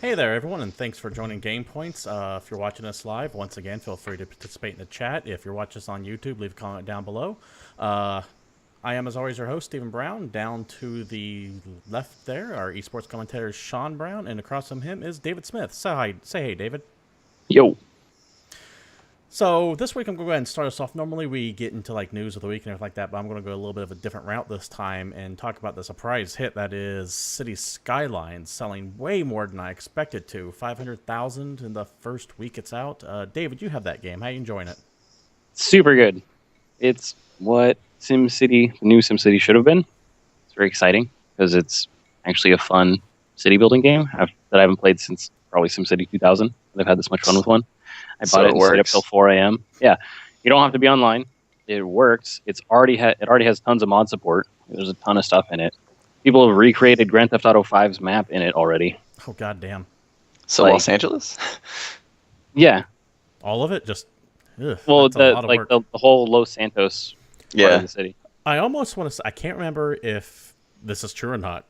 Hey there, everyone, and thanks for joining GamePoints. If you're watching us live, once again, feel free to participate in the chat. If you're watching us on YouTube, leave a comment down below. I am, as always, your host, Stephen Brown. Down to the left there, our esports commentator, Sean Brown, and across from him is David Smith. Say hey, David. Yo. So this week I'm going to go ahead and start us off. Normally we get into like news of the week and everything like that, but I'm going to go a little bit of a different route this time and talk about the surprise hit that is City Skylines, selling way more than I expected to. 500,000 in the first week it's out. David, you have that game. How are you enjoying it? Super good. It's what SimCity, the new SimCity should have been. It's very exciting because it's actually a fun city building game that I haven't played since probably SimCity 2000. I've had this much fun with one. I bought it and stayed up till 4 a.m. Yeah, you don't have to be online. It works. It already has tons of mod support. There's a ton of stuff in it. People have recreated Grand Theft Auto 5's map in it already. Oh, goddamn. So Los Angeles? Yeah. All of it? Just, ugh, well, the whole Los Santos part of the city. I almost want to say, I can't remember if this is true or not.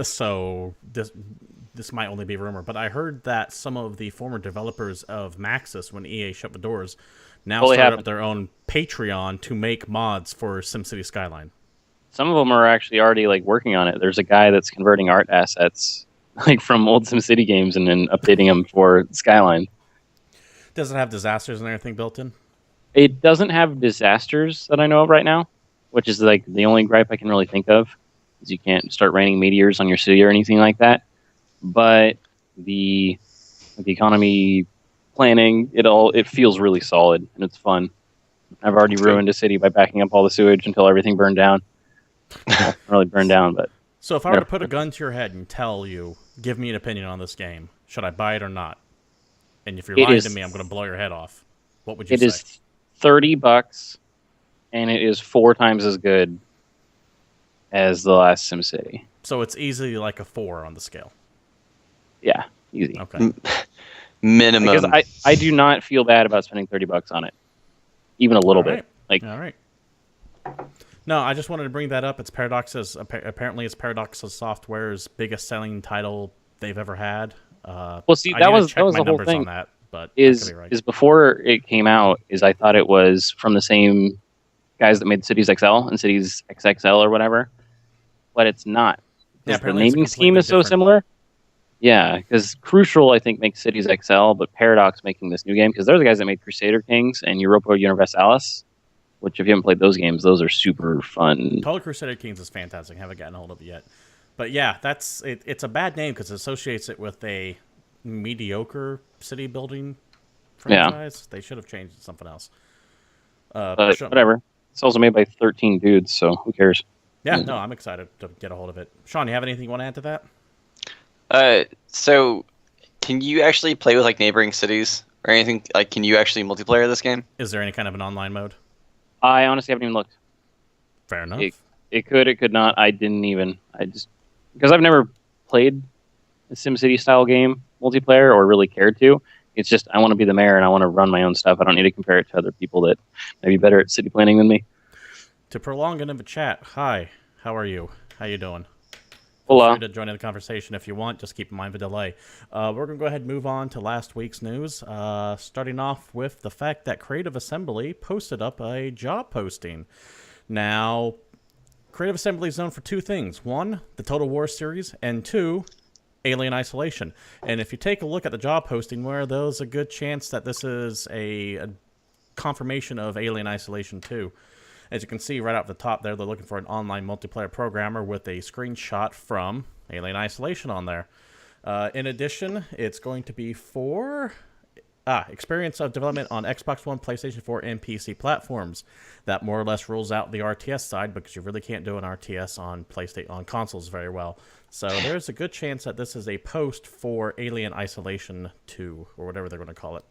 So this might only be rumor, but I heard that some of the former developers of Maxis, when EA shut the doors, now started up their own Patreon to make mods for SimCity Skyline. Some of them are actually already working on it. There's a guy that's converting art assets from old SimCity games and then updating them for Skyline. Does it have disasters and everything built in? It doesn't have disasters that I know of right now, which is the only gripe I can really think of, is you can't start raining meteors on your city or anything like that. But the economy planning, it feels really solid and it's fun. I've already ruined a city by backing up all the sewage until everything burned down. Not really burned down, but so if I were to put a gun to your head and tell you, give me an opinion on this game, should I buy it or not? And if you're lying to me, I'm going to blow your head off. What would you say? It is $30, and it is 4 times as good as the last SimCity. So it's easily like a 4 on the scale. Yeah, easy. Okay. Minimum. Because I do not feel bad about spending $30 on it, even a little bit. All right. No, I just wanted to bring that up. It's Paradox's. Apparently, it's Paradox's Software's biggest selling title they've ever had. Well, see, that was the whole thing. On that, but is before it came out, I thought it was from the same guys that made Cities XL and Cities XXL or whatever, but it's not. Yeah, the naming scheme is so similar. Yeah, because Crucial, I think, makes Cities XL, but Paradox making this new game, because they're the guys that made Crusader Kings and Europa Universalis, which, if you haven't played those games, those are super fun. Total Crusader Kings is fantastic. Haven't gotten a hold of it yet. But yeah, it's a bad name because it associates it with a mediocre city building franchise. Yeah. They should have changed it to something else. But whatever. It's also made by 13 dudes, so who cares? Yeah, no, I'm excited to get a hold of it. Sean, you have anything you want to add to that? So can you actually play with neighboring cities or anything? Can you actually multiplayer this game? Is there any kind of an online mode? I honestly haven't even looked. Fair enough. It could not. I just because I've never played a SimCity style game multiplayer or really cared to. It's just I want to be the mayor and I want to run my own stuff. I don't need to compare it to other people that may be better at city planning than me. To prolong into the chat, hi, how are you? How you doing? Hello. Feel free to join in the conversation if you want. Just keep in mind the delay. We're going to go ahead and move on to last week's news, starting off with the fact that Creative Assembly posted up a job posting. Now, Creative Assembly is known for 2 things. 1, the Total War series, and 2, Alien Isolation. And if you take a look at the job posting, where there's a good chance that this is a confirmation of Alien Isolation 2. As you can see right out the top there, they're looking for an online multiplayer programmer with a screenshot from Alien Isolation on there. In addition, it's going to be for experience of development on Xbox One, PlayStation 4, and PC platforms. That more or less rules out the RTS side because you really can't do an RTS on PlayStation on consoles very well. So there's a good chance that this is a post for Alien Isolation 2 or whatever they're going to call it.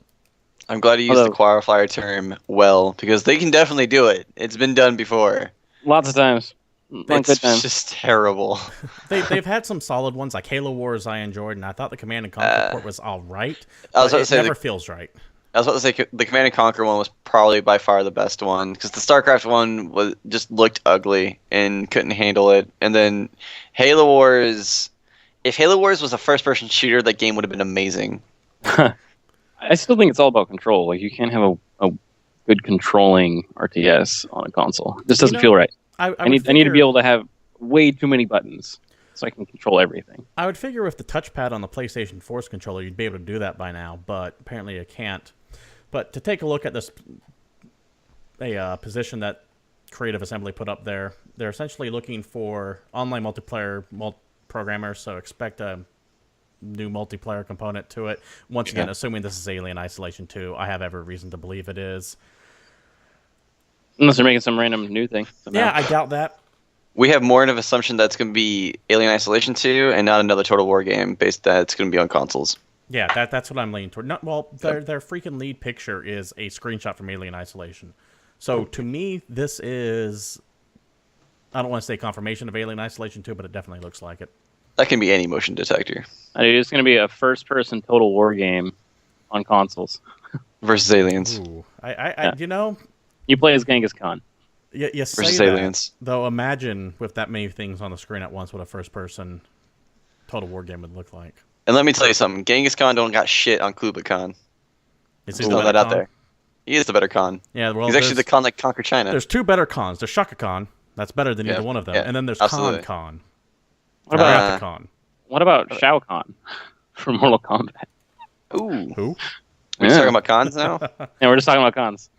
I'm glad you used the qualifier term well, because they can definitely do it. It's been done before. Lots of times. It's just terrible. They've had some solid ones, like Halo Wars I enjoyed, and I thought the Command & Conquer port was all right. It never feels right. I was about to say the Command & Conquer one was probably by far the best one, because the StarCraft one just looked ugly and couldn't handle it. And then Halo Wars If Halo Wars was a first-person shooter, that game would have been amazing. I still think it's all about control. Like, you can't have a good controlling RTS on a console. It just doesn't feel right. I need to be able to have way too many buttons so I can control everything. I would figure with the touchpad on the PlayStation Force controller, you'd be able to do that by now, but apparently you can't. But to take a look at this position that Creative Assembly put up there, they're essentially looking for online multiplayer programmers, so expect a new multiplayer component to it. Once again, assuming this is Alien Isolation 2, I have every reason to believe it is. Unless they're making some random new thing. Somehow. Yeah, I doubt that. We have more of an assumption that's going to be Alien Isolation 2 and not another Total War game based that's going to be on consoles. Yeah, that's what I'm leaning toward. Their freaking lead picture is a screenshot from Alien Isolation. So to me, this is, I don't want to say confirmation of Alien Isolation 2, but it definitely looks like it. That can be any motion detector. It's going to be a first-person Total War game on consoles. Versus aliens. Ooh. You know... You play as Genghis Khan. You say versus that, aliens. Though imagine with that many things on the screen at once what a first-person Total War game would look like. And let me tell you something. Genghis Khan don't got shit on Kublai Khan. Is Just throw that out there. He is the better Khan. Yeah, well, he's actually the Khan that conquered China. There's two better Khans. There's Shaka Khan. That's better than either one of them. And then there's absolutely. Khan. What about Khan? What about Shao Kahn from Mortal Kombat? Ooh. Who? We're talking about Khans now? Yeah, we're just talking about Khans.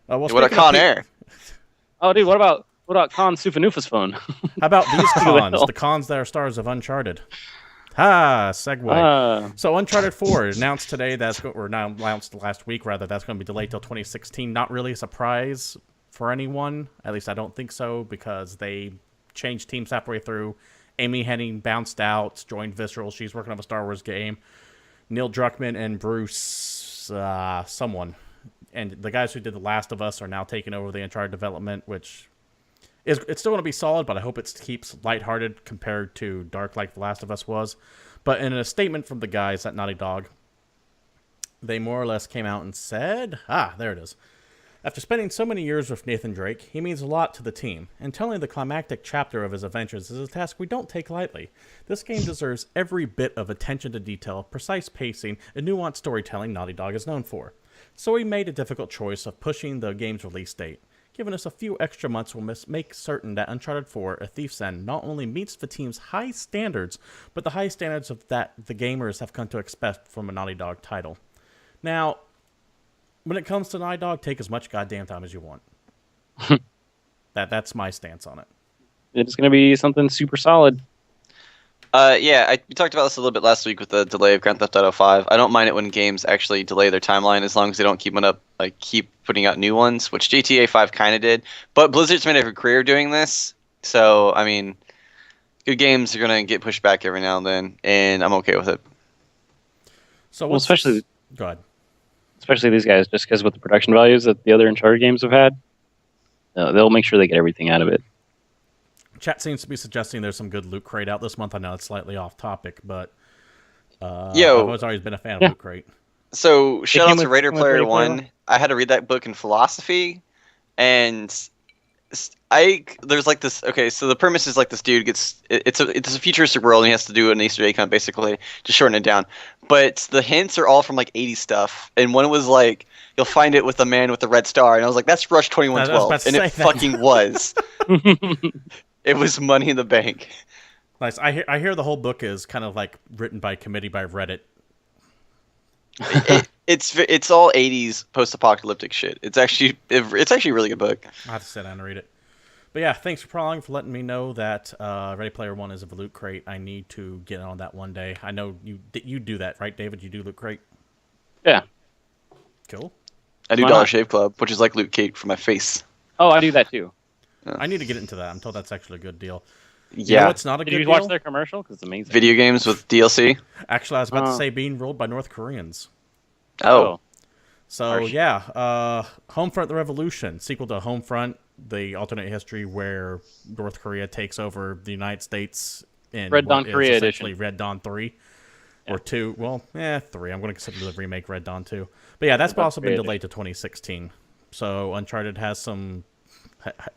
Well, what about Con Air? Oh, dude, what about Khan Sufanufa's phone? How about these Khans? The Khans that are stars of Uncharted. Segue. So Uncharted 4 announced today announced last week rather, that's going to be delayed till 2016. Not really a surprise for anyone. At least I don't think so, because they changed teams halfway through. Amy Hennig bounced out, joined Visceral. She's working on a Star Wars game. Neil Druckmann and Bruce someone. And the guys who did The Last of Us are now taking over the Uncharted development, which it's still going to be solid, but I hope it keeps lighthearted compared to dark like The Last of Us was. But in a statement from the guys at Naughty Dog, they more or less came out and said, there it is. After spending so many years with Nathan Drake, he means a lot to the team, and telling the climactic chapter of his adventures is a task we don't take lightly. This game deserves every bit of attention to detail, precise pacing, and nuanced storytelling Naughty Dog is known for. So we made a difficult choice of pushing the game's release date. Giving us a few extra months will make certain that Uncharted 4, A Thief's End, not only meets the team's high standards, but the high standards of that the gamers have come to expect from a Naughty Dog title. Now, when it comes to Naughty Dog, take as much goddamn time as you want. That's my stance on it. It's going to be something super solid. We talked about this a little bit last week with the delay of Grand Theft Auto 5. I don't mind it when games actually delay their timeline as long as they don't keep putting out new ones, which GTA 5 kind of did. But Blizzard's made a career doing this, so I mean, good games are gonna get pushed back every now and then, and I'm okay with it. So, go ahead. Especially these guys, just because with the production values that the other Uncharted games have had, they'll make sure they get everything out of it. Chat seems to be suggesting there's some good Loot Crate out this month. I know it's slightly off topic, but I've always been a fan of Loot Crate. So, shout out to Raider Player 1. I had to read that book in philosophy, and there's like this. Okay, so the premise is like this dude gets it's a futuristic world, and he has to do an Easter egg hunt basically to shorten it down. But the hints are all from like 80s stuff, and one was like you'll find it with a man with a red star, and I was like, that's Rush 2112, and it fucking was. It was Money in the Bank. Nice. I hear the whole book is kind of like written by committee by Reddit. It's all 80s post-apocalyptic shit. It's actually a really good book. I'll have to sit down and read it. But yeah, thanks for prolonging for letting me know that Ready Player One is a Loot Crate. I need to get on that one day. I know you do that, right, David? You do Loot Crate? Yeah. Cool. I do Dollar Shave Club, which is like Loot Crate for my face. Oh, I do that too. I need to get into that. I'm told that's actually a good deal. Yeah. You know, it's not a good deal. Did you watch their commercial? Because it's amazing. Video games with DLC? Actually, I was about to say being ruled by North Koreans. Oh. So, Harsh. yeah. Homefront the Revolution, sequel to Homefront, the alternate history where North Korea takes over the United States in Red Dawn Korea edition. Red Dawn 3. Or 2. Well, 3. I'm going to consider the remake Red Dawn 2. But yeah, that's also been delayed to 2016. So Uncharted has some...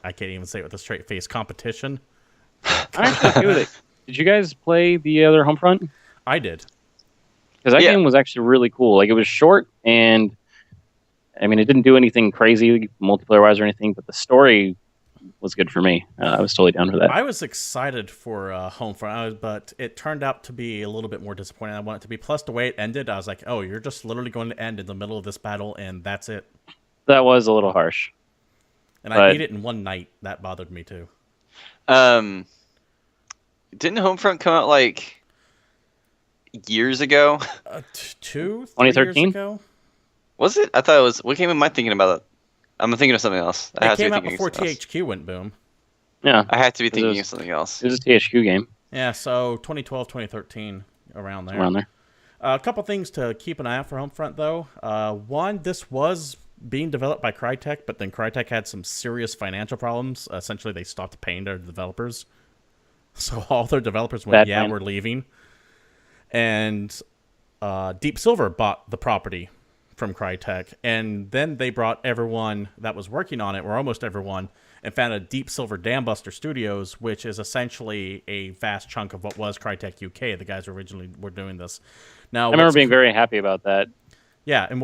I can't even say it with a straight face. Competition. I'm actually okay with it. Did you guys play the other Homefront? I did. Because that game was actually really cool. Like, it was short, and I mean, it didn't do anything crazy multiplayer-wise or anything, but the story was good for me. I was totally down for that. I was excited for Homefront, but it turned out to be a little bit more disappointing than I wanted it to be. Plus, the way it ended, I was like, oh, you're just literally going to end in the middle of this battle, and that's it. That was a little harsh. And I beat it in one night. That bothered me, too. Didn't Homefront come out, like, years ago? 2013 years ago? Was it? I thought it was... What game am I thinking about? I'm thinking of something else. It came out before THQ went boom. Yeah. I had to be thinking of something else. It was a THQ game. Yeah, so 2012, 2013, around there. Around there. A couple things to keep an eye out for Homefront, though. One, this was being developed by Crytek, but then Crytek had some serious financial problems. Essentially, they stopped paying their developers. So all their developers went, we're leaving. And Deep Silver bought the property from Crytek, and then they brought everyone that was working on it, or almost everyone, and founded Deep Silver Dambuster Studios, which is essentially a vast chunk of what was Crytek UK. The guys who originally were doing this. Now, I remember being very happy about that. Yeah, and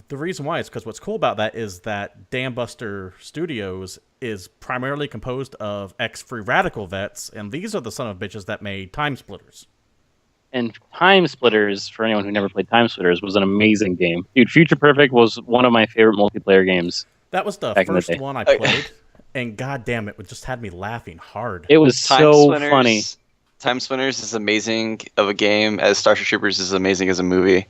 the reason why is because what's cool about that is that Dambuster Studios is primarily composed of ex-Free Radical vets, and these are the son of bitches that made Time Splitters. And Time Splitters, for anyone who never played Time Splitters, was an amazing game. Dude, Future Perfect was one of my favorite multiplayer games. That was the first one I played, and goddamn, it just had me laughing hard. It was so funny. Time Splitters is amazing of a game, as Starship Troopers is amazing as a movie.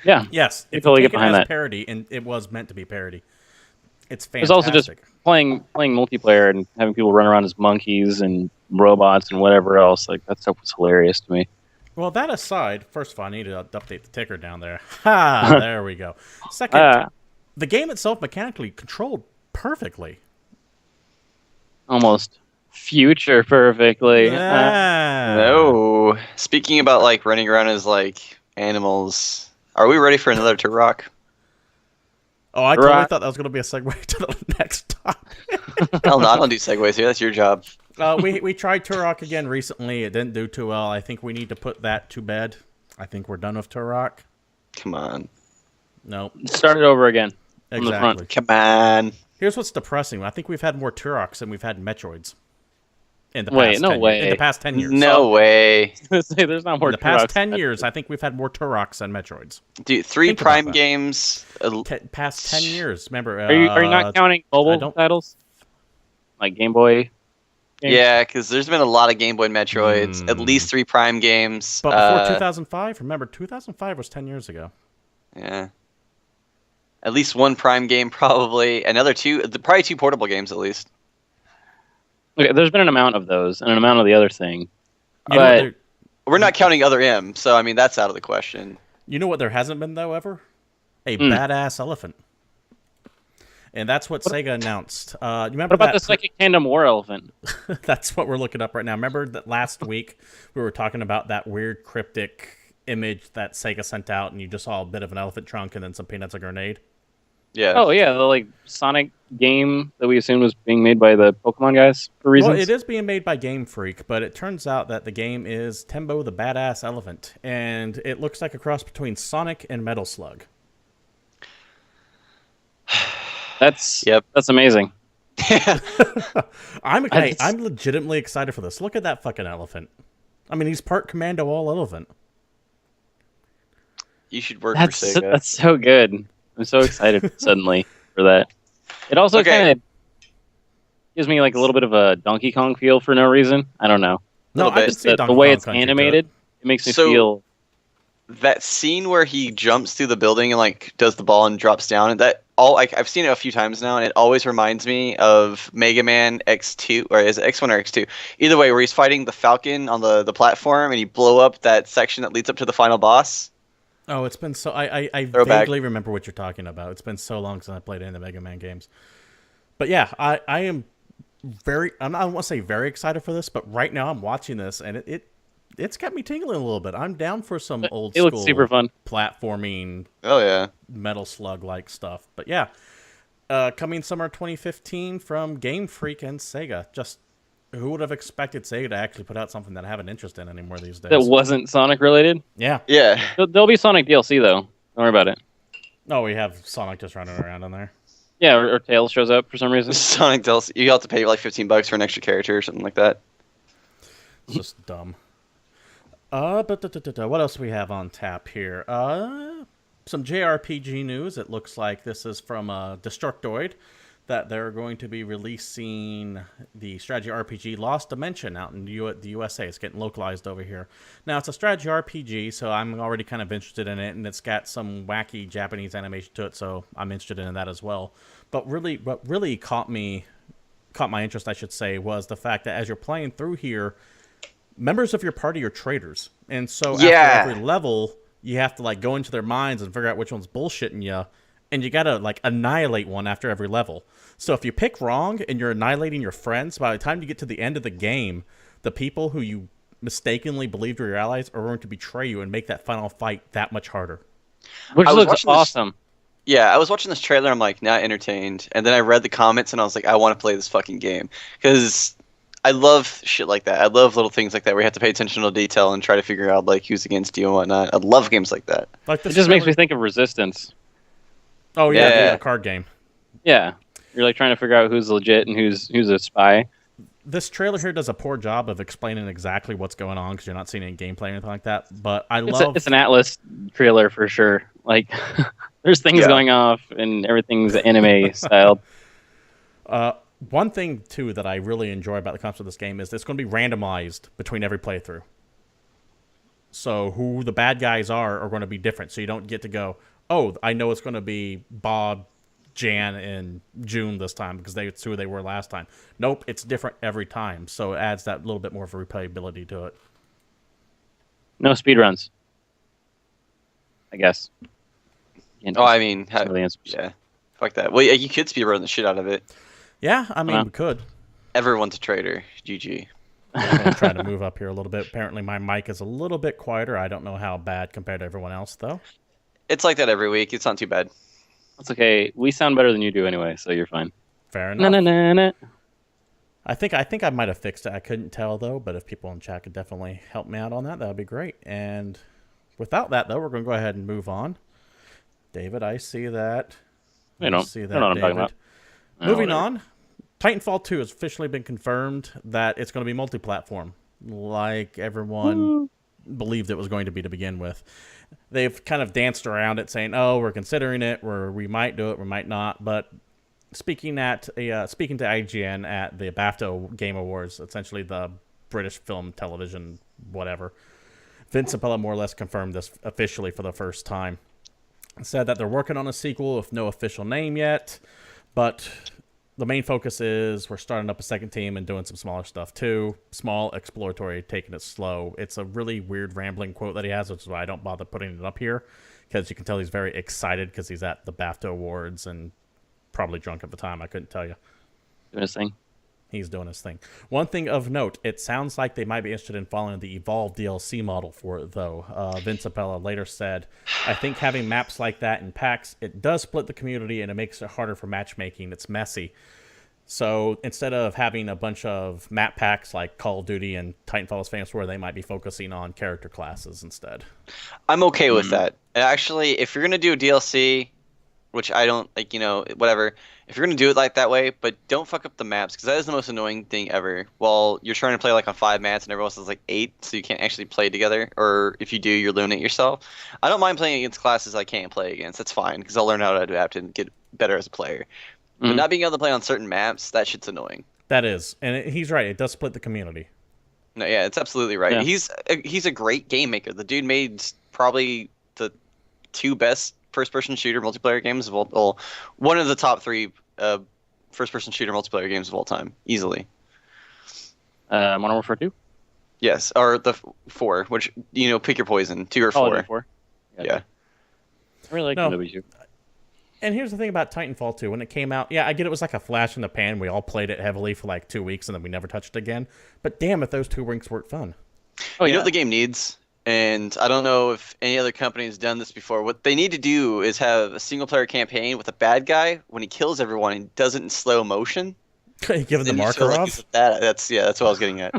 Yeah. Yes, you totally get behind that. Parody, and it was meant to be parody. It's fantastic. It was also just playing multiplayer and having people run around as monkeys and robots and whatever else. Like, that stuff was hilarious to me. Well, that aside, first of all, I need to update the ticker down there. Ha! There we go. Second, the game itself mechanically controlled perfectly. Almost future perfectly. No. Speaking about, like, running around as, like, animals, are we ready for another Turok? Oh, I totally thought that was going to be a segue to the next topic. Hell no, I don't do segues here. That's your job. We tried Turok again recently. It didn't do too well. I think we need to put that to bed. I think we're done with Turok. Come on. Nope. Start it over again. Exactly. Come on. Here's what's depressing. I think we've had more Turoks than we've had Metroids. In the past 10 years. No way. There's not more in the past 10 years, I think we've had more Turoks than Metroids. Dude, 3 Prime games. Past 10 years. Remember? Are you not counting mobile titles? Like Game Boy? Games? Yeah, because there's been a lot of Game Boy Metroids. At least 3 Prime games. But before 2005? Remember, 2005 was 10 years ago. Yeah. At least 1 Prime game, probably. Probably 2 portable games, at least. Okay, there's been an amount of those, and an amount of the other thing. But we're not counting Other M, so, I mean, that's out of the question. You know what there hasn't been, though, ever? A badass elephant. And that's what Sega announced. You remember what about the Psychic Tandem War Elephant? That's what we're looking up right now. Remember that last week we were talking about that weird cryptic image that Sega sent out, and you just saw a bit of an elephant trunk and then some peanuts, a grenade? Yeah. Oh, yeah, the Sonic game that we assumed was being made by the Pokemon guys for reasons. Well, it is being made by Game Freak, but it turns out that the game is Tembo the Badass Elephant, and it looks like a cross between Sonic and Metal Slug. That's amazing. I'm legitimately excited for this. Look at that fucking elephant. I mean, he's part Commando all elephant. You should work for Sega. That's so good. I'm so excited suddenly for that. It also kind of gives me like a little bit of a Donkey Kong feel for no reason. I don't know. No, I can see the way it's animated, it makes me feel. That scene where he jumps through the building and like does the ball and drops down. I've seen it a few times now, and it always reminds me of Mega Man X2, or is it X1 or X2? Either way, where he's fighting the Falcon on the platform, and you blow up that section that leads up to the final boss. Oh, it's been so... I vaguely remember what you're talking about. It's been so long since I played any of the Mega Man games. But yeah, I am very... I don't want to say very excited for this, but right now I'm watching this, and it's got me tingling a little bit. I'm down for some old school... It looks super fun. Platforming... Oh, yeah. Metal Slug-like stuff. But yeah, coming summer 2015 from Game Freak and Sega. Just Who would have expected Sega to actually put out something that I have an interest in anymore these days? That wasn't Sonic related. Yeah. Yeah. There'll be Sonic DLC though. Don't worry about it. No, we have Sonic just running around in there. Yeah, or Tails shows up for some reason. Sonic DLC. You have to pay like $15 for an extra character or something like that. It's just dumb. But what else do we have on tap here? Some JRPG news. It looks like this is from Destructoid, that they're going to be releasing the strategy RPG Lost Dimension out in the USA. It's getting localized over here. Now, it's a strategy RPG, so I'm already kind of interested in it, and it's got some wacky Japanese animation to it, so I'm interested in that as well. But what really caught my interest, I should say, was the fact that as you're playing through here, members of your party are traitors. And so after every level, you have to like go into their minds and figure out which one's bullshitting you. And you gotta like annihilate one after every level. So if you pick wrong and you're annihilating your friends, by the time you get to the end of the game, the people who you mistakenly believed were your allies are going to betray you and make that final fight that much harder. Which looks awesome. I was watching this trailer. I'm like, not entertained. And then I read the comments and I was like, I want to play this fucking game. Because I love shit like that. I love little things like that where you have to pay attention to detail and try to figure out like who's against you and whatnot. I love games like that. Like it just makes me think of Resistance. Oh yeah, the card game. Yeah, you're like trying to figure out who's legit and who's a spy. This trailer here does a poor job of explaining exactly what's going on because you're not seeing any gameplay or anything like that. But it's an Atlus trailer for sure. Like there's things going off and everything's anime styled. One thing too that I really enjoy about the concept of this game is it's going to be randomized between every playthrough. So who the bad guys are going to be different. So you don't get to go, oh, I know it's going to be Bob, Jan, and June this time because it's who they were last time. Nope, it's different every time. So it adds that little bit more of a replayability to it. No speedruns, I guess. I mean, fuck that. Well, yeah, you could speedrun the shit out of it. Yeah, I mean, we could. Everyone's a traitor. GG. I'm going to try to move up here a little bit. Apparently, my mic is a little bit quieter. I don't know how bad compared to everyone else, though. It's like that every week. It's not too bad. It's okay. We sound better than you do anyway, so you're fine. Fair enough. Na. I think I might have fixed it. I couldn't tell, though, but if people in chat could definitely help me out on that, that would be great. And without that, though, we're going to go ahead and move on. David, I see that. I don't know what I'm talking about. Moving on. Titanfall 2 has officially been confirmed that it's going to be multi-platform, like everyone believed it was going to be to begin with. They've kind of danced around it, saying, "Oh, we're considering it. We might do it. We might not." But speaking to IGN at the BAFTA Game Awards, essentially the British film, television, whatever, Vince Zampella more or less confirmed this officially for the first time. Said that they're working on a sequel with no official name yet, but the main focus is we're starting up a second team and doing some smaller stuff too. Small, exploratory, taking it slow. It's a really weird rambling quote that he has, which is why I don't bother putting it up here, because you can tell he's very excited because he's at the BAFTA Awards and probably drunk at the time. I couldn't tell you. Doing his thing. He's doing his thing. One thing of note, it sounds like they might be interested in following the Evolve DLC model for it, though. Vince Zampella later said, I think having maps like that in packs, it does split the community and it makes it harder for matchmaking. It's messy. So instead of having a bunch of map packs like Call of Duty and Titanfall is famous for, they might be focusing on character classes instead. I'm okay with that. Actually, if you're going to do a DLC, which I don't, like, whatever. If you're going to do it like that way, but don't fuck up the maps, because that is the most annoying thing ever. While you're trying to play like on 5 maps and everyone else is like 8, so you can't actually play together, or if you do, you're limiting yourself. I don't mind playing against classes I can't play against. That's fine, because I'll learn how to adapt and get better as a player. But not being able to play on certain maps, that shit's annoying. That is. And he's right. It does split the community. No, yeah, it's absolutely right. Yeah. He's a great game maker. The dude made probably the 2 best first-person shooter multiplayer games of all. Well, one of the top 3 first-person shooter multiplayer games of all time, easily. Modern Warfare 2. Yes, or the 4, which pick your poison, 2 or 4. 4. Yeah. I really like the W2. And here's the thing about Titanfall 2. When it came out, yeah, I get it was like a flash in the pan. We all played it heavily for like 2 weeks, and then we never touched it again. But damn, if those 2 weeks weren't fun. Oh, you know what the game needs? And I don't know if any other company has done this before. What they need to do is have a single-player campaign with a bad guy when he kills everyone and does it in slow motion. Giving the Then you feel marker like off. he's that's what I was getting at.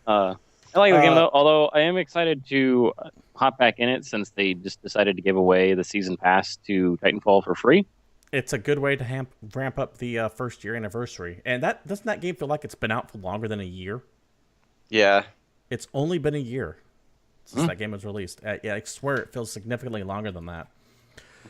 I like the game though, although I am excited to hop back in it since they just decided to give away the season pass to Titanfall for free. It's a good way to ramp up the first year anniversary. And doesn't that game feel like it's been out for longer than a year? Yeah. It's only been a year since that game was released. Yeah, I swear it feels significantly longer than that.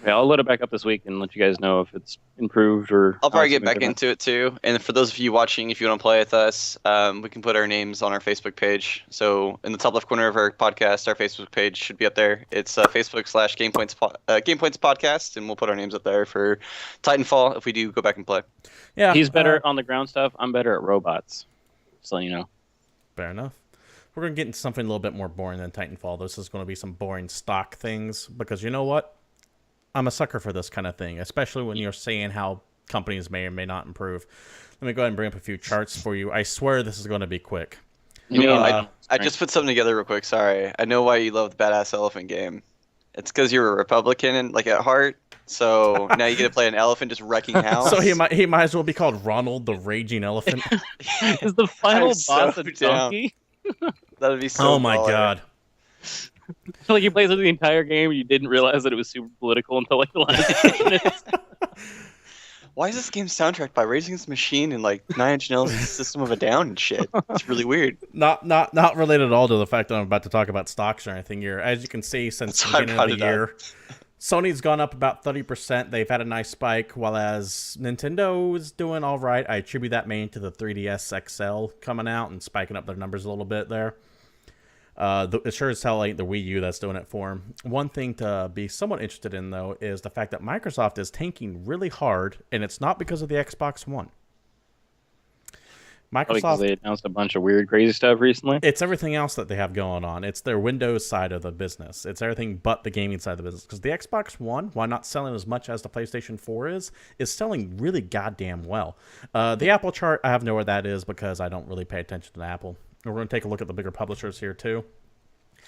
Okay, I'll load it back up this week and let you guys know if it's improved or. I'll probably get back into it too. And for those of you watching, if you want to play with us, we can put our names on our Facebook page. So in the top left corner of our podcast, our Facebook page should be up there. It's Facebook/GamePoints GamePoints Podcast, and we'll put our names up there for Titanfall if we do go back and play. Yeah, he's better on the ground stuff. I'm better at robots. Just letting you know. Fair enough. We're going to get into something a little bit more boring than Titanfall. This is going to be some boring stock things because you know what? I'm a sucker for this kind of thing, especially when you're seeing how companies may or may not improve. Let me go ahead and bring up a few charts for you. I swear this is going to be quick. You know, I just put something together real quick. Sorry. I know why you love the Badass Elephant game. It's because you're a Republican and like at heart. So now you get to play an elephant just wrecking house. So he might as well be called Ronald the Raging Elephant. Is the final boss so a donkey? That would be so Oh my god. So like you played through the entire game and you didn't realize that it was super political until like the last 10 minutes. Why is this game soundtracked by Raging Against the Machine and like 9 Inch Nails' System of a Down and shit? It's really weird. Not related at all to the fact that I'm about to talk about stocks or anything here. As you can see, since the beginning of the year, Sony's gone up about 30%. They've had a nice spike, while as Nintendo is doing all right. I attribute that mainly to the 3DS XL coming out and spiking up their numbers a little bit there. It sure as hell ain't the Wii U that's doing it for them. One thing to be somewhat interested in, though, is the fact that Microsoft is tanking really hard, and it's not because of the Xbox One. Because they announced a bunch of weird, crazy stuff recently. It's everything else that they have going on. It's their Windows side of the business. It's everything but the gaming side of the business. Because the Xbox One, while not selling as much as the PlayStation 4 is selling really goddamn well. The Apple chart, I have no where that is because I don't really pay attention to Apple. We're going to take a look at the bigger publishers here, too.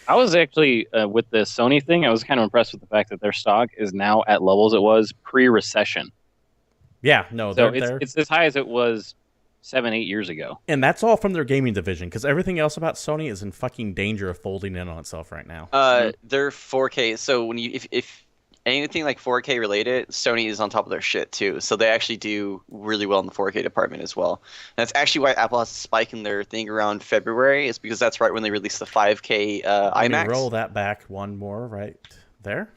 I was actually, with the Sony thing, I was kind of impressed with the fact that their stock is now at levels it was pre-recession. Yeah, no, so it's as high as it was 7-8 years ago. And that's all from their gaming division, because everything else about Sony is in fucking danger of folding in on itself right now. They're 4K, so when you if anything like 4K related, Sony is on top of their shit too. So they actually do really well in the 4K department as well. And that's actually why Apple has a spike in their thing around February, is because that's right when they release the 5K IMAX. Let me roll that back one more right there.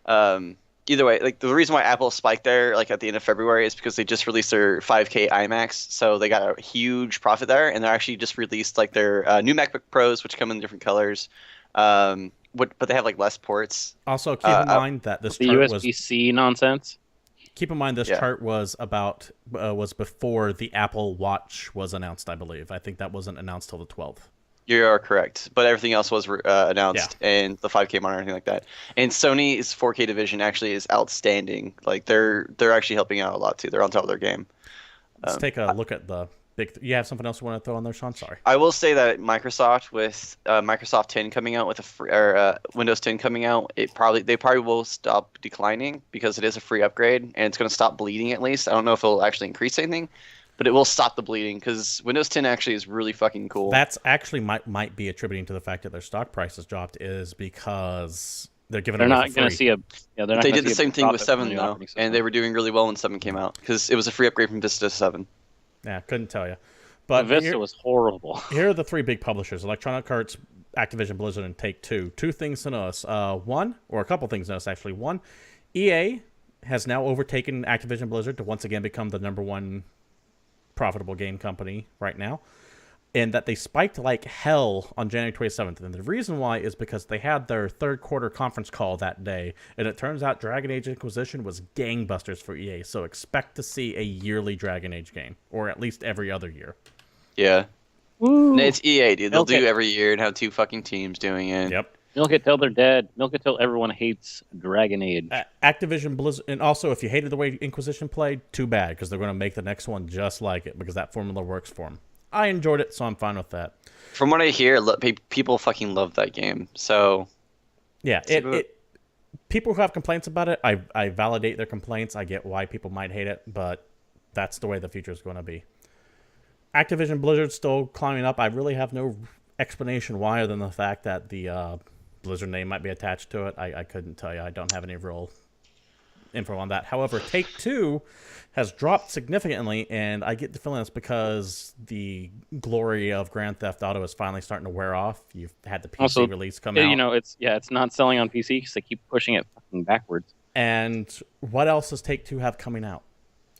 Either way, like the reason why Apple spiked there, like at the end of February, is because they just released their 5K IMAX, so they got a huge profit there, and they're actually just released like their new MacBook Pros, which come in different colors, but they have like less ports. Also, keep in mind that this the chart USB-C nonsense. Keep in mind this chart was before the Apple Watch was announced. I believe. I think that wasn't announced till the 12th. You are correct, but everything else was announced, and the 5K monitor, anything like that. And Sony's 4K division actually is outstanding. Like they're actually helping out a lot too. They're on top of their game. Let's take a look at the big. You have something else you want to throw on there, Sean? Sorry. I will say that Microsoft, with Microsoft 10 coming out, with Windows 10 coming out, they probably will stop declining because it is a free upgrade, and it's going to stop bleeding at least. I don't know if it'll actually increase anything, but it will stop the bleeding because Windows 10 actually is really fucking cool. That's actually might be attributing to the fact that their stock price has dropped, is because they're giving. They're not going to see a. Yeah, they did the same thing with 7 though, and they were doing really well when 7 came out because it was a free upgrade from Vista 7. Yeah, couldn't tell you. But Vista was horrible. Here are the 3 big publishers: Electronic Arts, Activision Blizzard, and Take-Two. 2 things to notice. One, or a couple things to notice actually. One, EA has now overtaken Activision Blizzard to once again become the #1 profitable game company right now, and that they spiked like hell on January 27th. And the reason why is because they had their third quarter conference call that day, and it turns out Dragon Age Inquisition was gangbusters for EA, so expect to see a yearly Dragon Age game, or at least every other year. Yeah. Woo. It's EA, dude. They'll do every year and have 2 fucking teams doing it. Yep. Milk it till they're dead. Milk it till everyone hates Dragon Age. Activision Blizzard, and also if you hated the way Inquisition played, too bad, because they're going to make the next one just like it, because that formula works for them. I enjoyed it, so I'm fine with that. From what I hear, people fucking love that game. So yeah, people who have complaints about it, I validate their complaints. I get why people might hate it, but that's the way the future is going to be. Activision Blizzard's still climbing up. I really have no explanation why, other than the fact that the Blizzard name might be attached to it. I couldn't tell you. I don't have any real info on that. However, Take-Two has dropped significantly, and I get the feeling it's because the glory of Grand Theft Auto is finally starting to wear off. You've had the PC release come out. It's not selling on PC because they keep pushing it fucking backwards. And what else does Take-Two have coming out?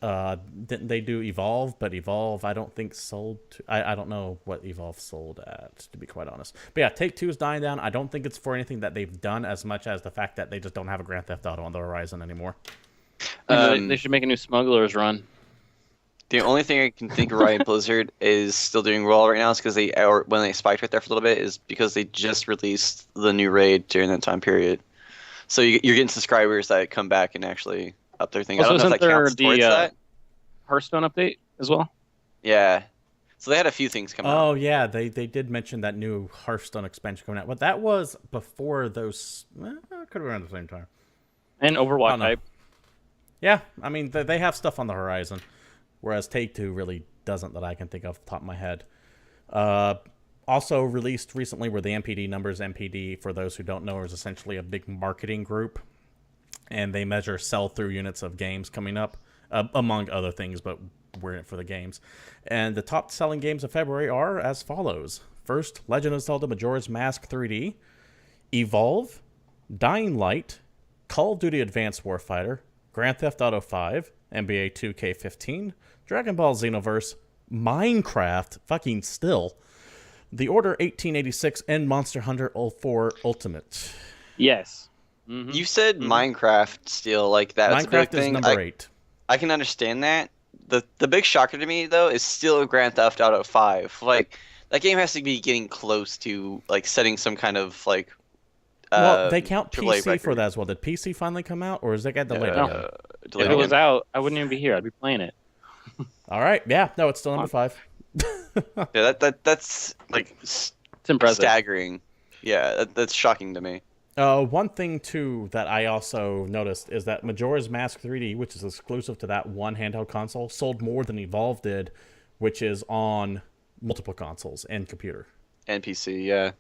Didn't they do Evolve? But Evolve, I don't think sold. I don't know what Evolve sold at, to be quite honest. But yeah, Take-Two is dying down. I don't think it's for anything that they've done as much as the fact that they just don't have a Grand Theft Auto on the horizon anymore. They should make a new Smugglers run. The only thing I can think of right Blizzard is still doing well right now is because when they spiked right there for a little bit is because they just released the new raid during that time period. So you're getting subscribers that come back and actually up their thing. Also, I don't know if that counts towards that. Hearthstone update as well? Yeah. So they had a few things come out. Oh, yeah. They did mention that new Hearthstone expansion coming out. But that was before those... could have been around the same time. And Overwatch hype. Yeah. I mean, they have stuff on the horizon. Whereas Take-Two really doesn't that I can think of off the top of my head. Also released recently were the MPD numbers. MPD, for those who don't know, is essentially a big marketing group. And they measure sell-through units of games coming up, among other things, but we're in it for the games. And the top-selling games of February are as follows. First, Legend of Zelda Majora's Mask 3D, Evolve, Dying Light, Call of Duty Advanced Warfighter, Grand Theft Auto 5, NBA 2K15, Dragon Ball Xenoverse, Minecraft, fucking still, The Order 1886, and Monster Hunter 4 Ultimate. Yes. Mm-hmm. You said Minecraft still, like that's a big thing. Minecraft is number 8. I can understand that. The big shocker to me though is still Grand Theft Auto 5. Like that game has to be getting close to like setting some kind of like. Well, they count AAA PC record. for that as well. Did PC finally come out, or is it got delayed? No. If it was out, I wouldn't even be here. I'd be playing it. All right, yeah, no, it's still number 5. Yeah, that's like it's impressive. Staggering. Yeah, that's shocking to me. One thing, too, that I also noticed is that Majora's Mask 3D, which is exclusive to that one handheld console, sold more than Evolve did, which is on multiple consoles and computer. And PC, yeah.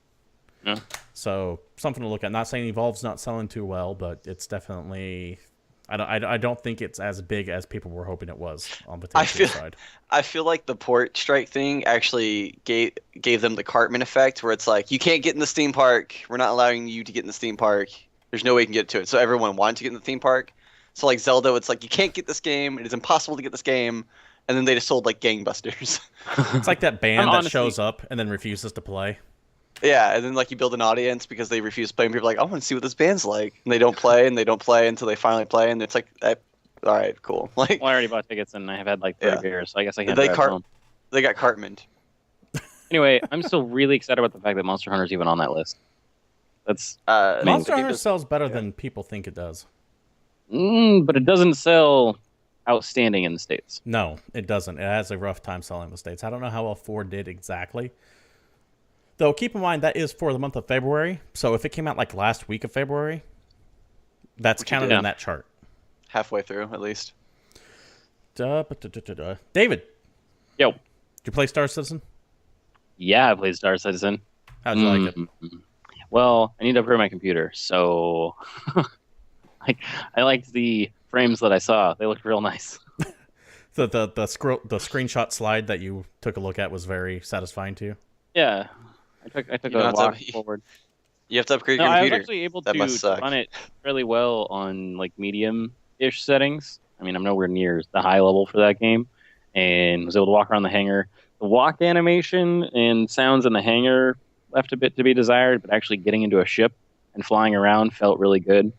Yeah. So, something to look at. Not saying Evolve's not selling too well, but it's definitely... I don't think it's as big as people were hoping it was on the Take-Two side. I feel like the port strike thing actually gave them the Cartman effect, where it's like, you can't get in the theme park. We're not allowing you to get in the theme park. There's no way you can get to it. So everyone wanted to get in the theme park. So like Zelda, it's like, you can't get this game. It is impossible to get this game. And then they just sold like gangbusters. It's like that band that shows up and then refuses to play. Yeah, and then like you build an audience because they refuse to play, and people are like, I want to see what this band's like, and they don't play until they finally play, and it's like, all right, cool. Like, well, I already bought tickets and I have had like 3 beers, so I guess I can't. They got Cartmaned. Anyway, I'm still really excited about the fact that Monster Hunter's even on that list. That's Monster Hunter sells better than people think it does. But it doesn't sell outstanding in the States. No, it doesn't. It has a rough time selling in the States. I don't know how well 4 did exactly. Though, keep in mind, that is for the month of February. So if it came out like last week of February, that's counted in that chart. Halfway through, at least. David. Yo. Did you play Star Citizen? Yeah, I played Star Citizen. How'd you like it? Well, I need to upgrade my computer, so I liked the frames that I saw. They looked real nice. The screenshot slide that you took a look at was very satisfying to you? Yeah. I took a walk forward. You have to upgrade your I computer. was actually able to run it fairly well on like medium-ish settings. I mean, I'm nowhere near the high level for that game, and was able to walk around the hangar. The walk animation and sounds in the hangar left a bit to be desired, but actually getting into a ship and flying around felt really good.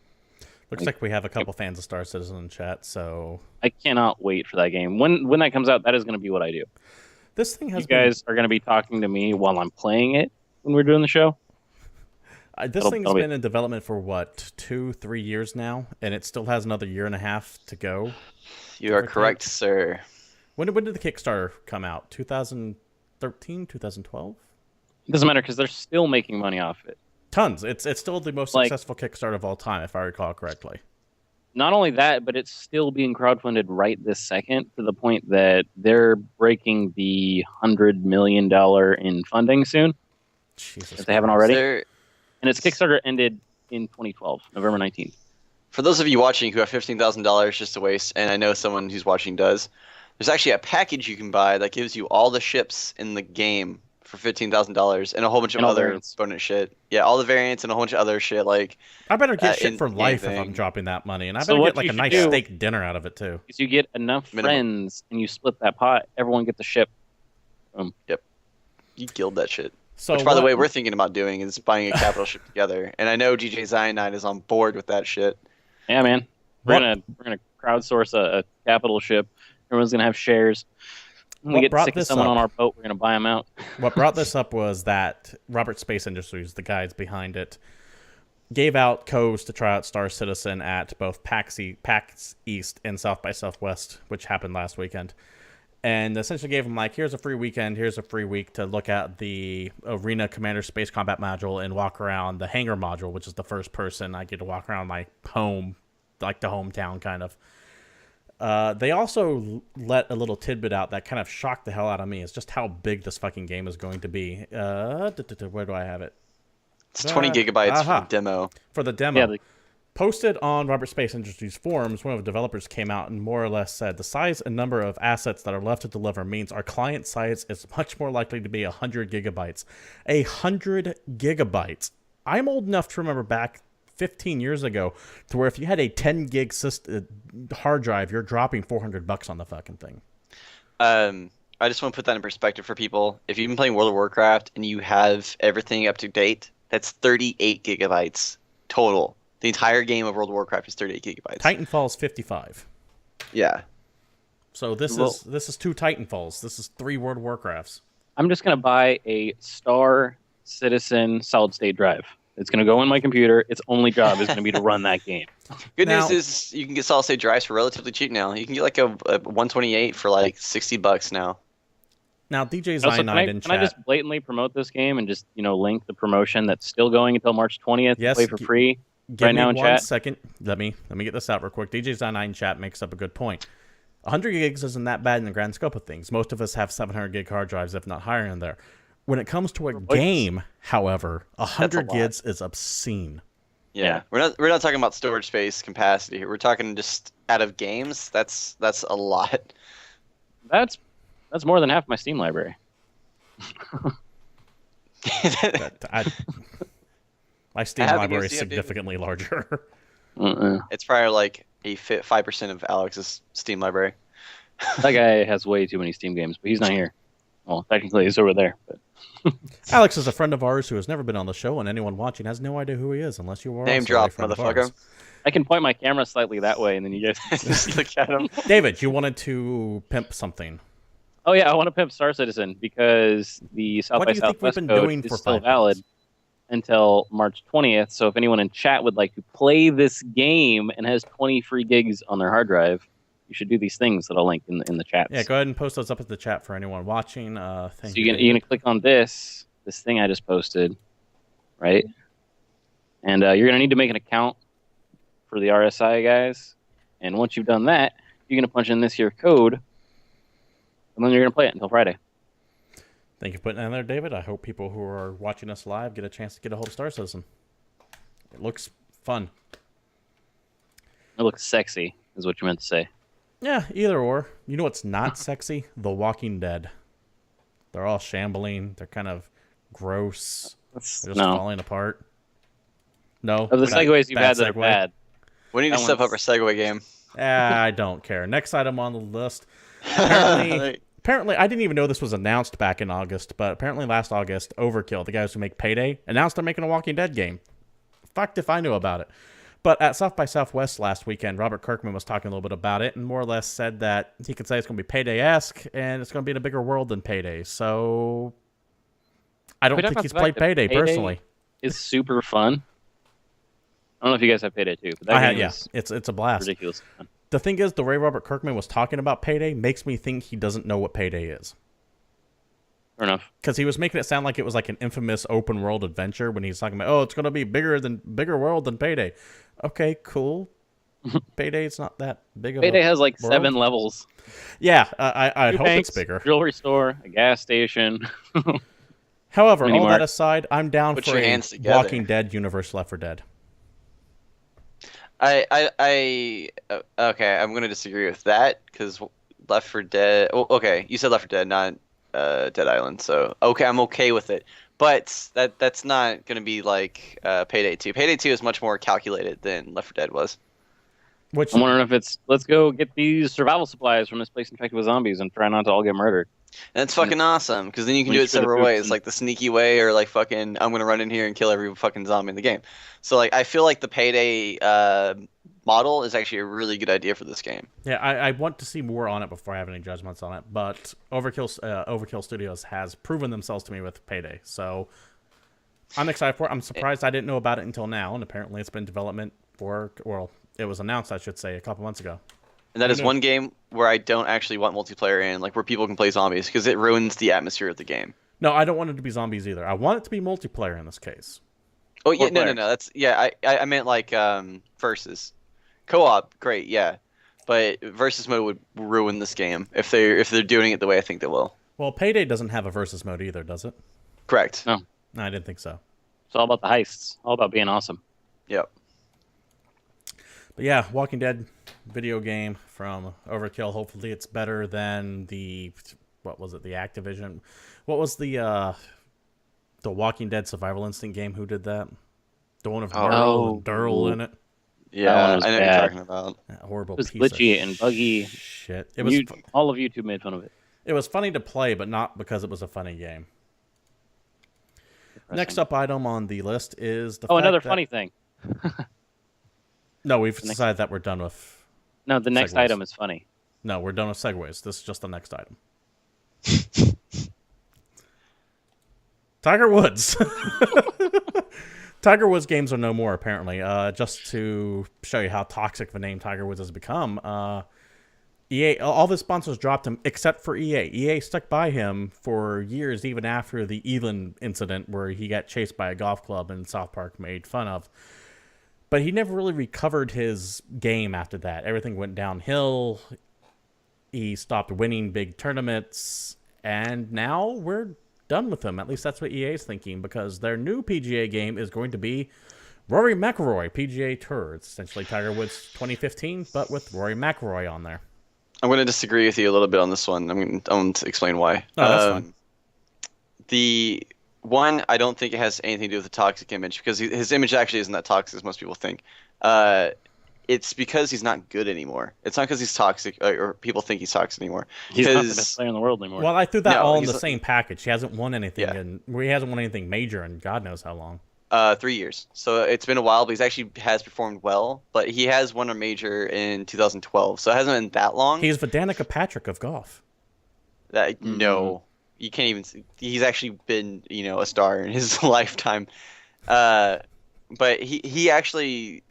Looks like we have a couple fans of Star Citizen in chat, so... I cannot wait for that game. When that comes out, that is going to be what I do. This thing has you guys are going to be talking to me while I'm playing it when we're doing the show? This thing's been in development for, 2-3 years now, and it still has another 1.5 years to go. You are correct, sir. When did the Kickstarter come out? 2013, 2012? It doesn't matter, because they're still making money off it. Tons. It's still the most successful Kickstarter of all time, if I recall correctly. not only that, but it's still being crowdfunded right this second to the point that they're breaking the $100 million in funding soon. Jesus if they haven't already. And its Kickstarter ended in 2012, November 19th. For those of you watching who have $15,000 just to waste, and I know someone who's watching does, there's actually a package you can buy that gives you all the ships in the game for $15,000 and a whole bunch of other variants. bonus shit. Yeah, all the variants and a whole bunch of other shit. Like, I better get shit for life if I'm dropping that money, and I better get like a nice steak dinner out of it too. Is you get enough friends and you split that pot, everyone gets a ship. Yep, you guild that shit. So which, by the way, we're thinking about doing is buying a capital ship together, and I know DJ Cyanide is on board with that shit. Yeah, man, we're gonna crowdsource a capital ship. Everyone's gonna have shares. When we get sick of someone on our boat, we're gonna buy them out. What brought this up was that Robert Space Industries, the guys behind it, gave out codes to try out Star Citizen at both PAX East and South by Southwest, which happened last weekend. And essentially gave them, like, here's a free weekend, here's a free week to look at the Arena Commander Space Combat module and walk around the Hangar module, which is the first person. I get to walk around my home, like the hometown kind of. They also let a little tidbit out that kind of shocked the hell out of me. It's just how big this fucking game is going to be. Where do I have it? It's 20 gigabytes for the demo. For the demo. Yeah, Posted on Robert Space Industries forums, one of the developers came out and more or less said, the size and number of assets that are left to deliver means our client size is much more likely to be 100 gigabytes. 100 gigabytes. I'm old enough to remember back 15 years ago to where if you had a 10 gig hard drive, you're dropping $400 on the fucking thing. I just want to put that in perspective for people. If you've been playing World of Warcraft and you have everything up to date, that's 38 gigabytes total. The entire game of World of Warcraft is 38 gigabytes. Titanfall is 55. Yeah. So this is 2 Titanfalls. This is 3 World of Warcrafts. I'm just gonna buy a Star Citizen solid state drive. It's gonna go in my computer. Its only job is gonna be to run that game. Good news is you can get solid state drives for relatively cheap now. You can get like a 128 for like $60 now. Now, DJ Cyanide in chat. Can I just blatantly promote this game and just link the promotion that's still going until March 20th? Yes. Play for free. Give right me now in one chat. second. Let me get this out real quick. DJ Cyanide in chat makes up a good point. 100 gigs isn't that bad in the grand scope of things. Most of us have 700 gig hard drives, if not higher in there. When it comes to a game, however, 100 gigs is obscene. Yeah. We're not talking about storage space capacity here. We're talking just out of games. That's a lot. That's more than half my Steam library. My Steam library is significantly larger. It's probably like 5% of Alex's Steam library. That guy has way too many Steam games, but he's not here. Well, technically he's over there. But Alex is a friend of ours who has never been on the show, and anyone watching has no idea who he is unless you are name drop, motherfucker. I can point my camera slightly that way, and then you guys just look at him. David, you wanted to pimp something. Oh yeah, I want to pimp Star Citizen because the South by Southwest code is still valid until March 20th. So if anyone in chat would like to play this game and has 20 free gigs on their hard drive, you should do these things that I'll link in the chat. Yeah, go ahead and post those up at the chat for anyone watching. So you're gonna click on this thing I just posted, right? And you're gonna need to make an account for the RSI guys. And once you've done that, you're gonna punch in this here code, and then you're gonna play it until Friday. Thank you for putting that in there, David. I hope people who are watching us live get a chance to get a hold of Star Citizen. It looks fun. It looks sexy, is what you meant to say. Yeah, either or. You know what's not sexy? The Walking Dead. They're all shambling. They're kind of gross. They're just falling apart. No. Of the segues you've had that are bad. We need to step up our segue game. I don't care. Next item on the list. Apparently, I didn't even know this was announced back in August, but apparently last August, Overkill, the guys who make Payday, announced they're making a Walking Dead game. Fucked if I knew about it. But at South by Southwest last weekend, Robert Kirkman was talking a little bit about it and more or less said that he could say it's going to be Payday-esque and it's going to be in a bigger world than Payday. So I don't think he's played Payday personally. It's super fun. I don't know if you guys have Payday too, but that game is it's a blast. Ridiculous fun. The thing is, the way Robert Kirkman was talking about Payday makes me think he doesn't know what Payday is. Fair enough. Because he was making it sound like it was like an infamous open world adventure when he's talking about, it's going to be bigger world than Payday. Okay, cool. Payday's not that big of Payday a has like world. 7 levels. Yeah, I'd Two hope banks, it's bigger. Jewelry store, a gas station. However, Mini all mart. that aside, I'm down Put for your a hands together. Walking Dead universe Left 4 Dead. Okay, I'm gonna disagree with that because Left 4 Dead. Oh, okay, you said Left 4 Dead, not Dead Island. So okay, I'm okay with it. But that's not gonna be like Payday 2. Payday 2 is much more calculated than Left 4 Dead was. Which I'm wondering if it's let's go get these survival supplies from this place infected with zombies and try not to all get murdered. And it's fucking awesome because then you can do Reach it for the several boots ways, and- like the sneaky way or like fucking I'm gonna run in here and kill every fucking zombie in the game. So like I feel like the Payday model is actually a really good idea for this game. Yeah, I want to see more on it before I have any judgments on it. But Overkill Studios has proven themselves to me with Payday, so I'm excited for it. I'm surprised I didn't know about it until now, and apparently it's been in development for, well, it was announced, I should say, a couple months ago. And that is one game where I don't actually want multiplayer in, like where people can play zombies, because it ruins the atmosphere of the game. No, I don't want it to be zombies either. I want it to be multiplayer in this case. Oh yeah, no, players. that's I meant like versus co-op, great, yeah, but versus mode would ruin this game if they're doing it the way I think they will. Well, Payday doesn't have a versus mode either, does it? Correct. No. No, I didn't think so. It's all about the heists, all about being awesome. Yep. But yeah, Walking Dead video game from Overkill. Hopefully it's better than the, what was it, the Activision? What was the Walking Dead Survival Instinct game? Who did that? The one with Merle and Durrell in it? Yeah, was I know what bad. you're talking about. That horrible It was piece glitchy of and buggy. shit. It was All of YouTube made fun of it. it was funny to play, but not because it was a funny game. Next up item on the list is the another fact funny thing. No, we've decided that we're done with... No, the next Segues. item is funny. No, we're done with segues. This is just the next item. Tiger Woods. Tiger Woods games are no more, apparently. Just to show you how toxic the name Tiger Woods has become, EA, all the sponsors dropped him except for EA. EA stuck by him for years, even after the Elon incident where he got chased by a golf club and South Park made fun of. But he never really recovered his game after that. Everything went downhill. He stopped winning big tournaments. And now we're done with him. At least that's what EA is thinking, because their new PGA game is going to be Rory Mcllroy PGA Tour. It's essentially Tiger Woods 2015, but with Rory Mcllroy on there. I'm going to disagree with you a little bit on this one. I'm going to explain why. Oh, that's fine. The one, I don't think it has anything to do with the toxic image, because his image actually isn't that toxic as most people think. It's because he's not good anymore. It's not because he's toxic or people think he's toxic anymore. He's not the best player in the world anymore. Well, I threw that No, all in he's the same package. He hasn't won anything, Yeah. and he hasn't won anything major in God knows how long. 3 years. So it's been a while, but he's actually has performed well. But he has won a major in 2012, so it hasn't been that long. He's the Danica Patrick of golf. No, you can't even see. He's actually been, a star in his lifetime. But he actually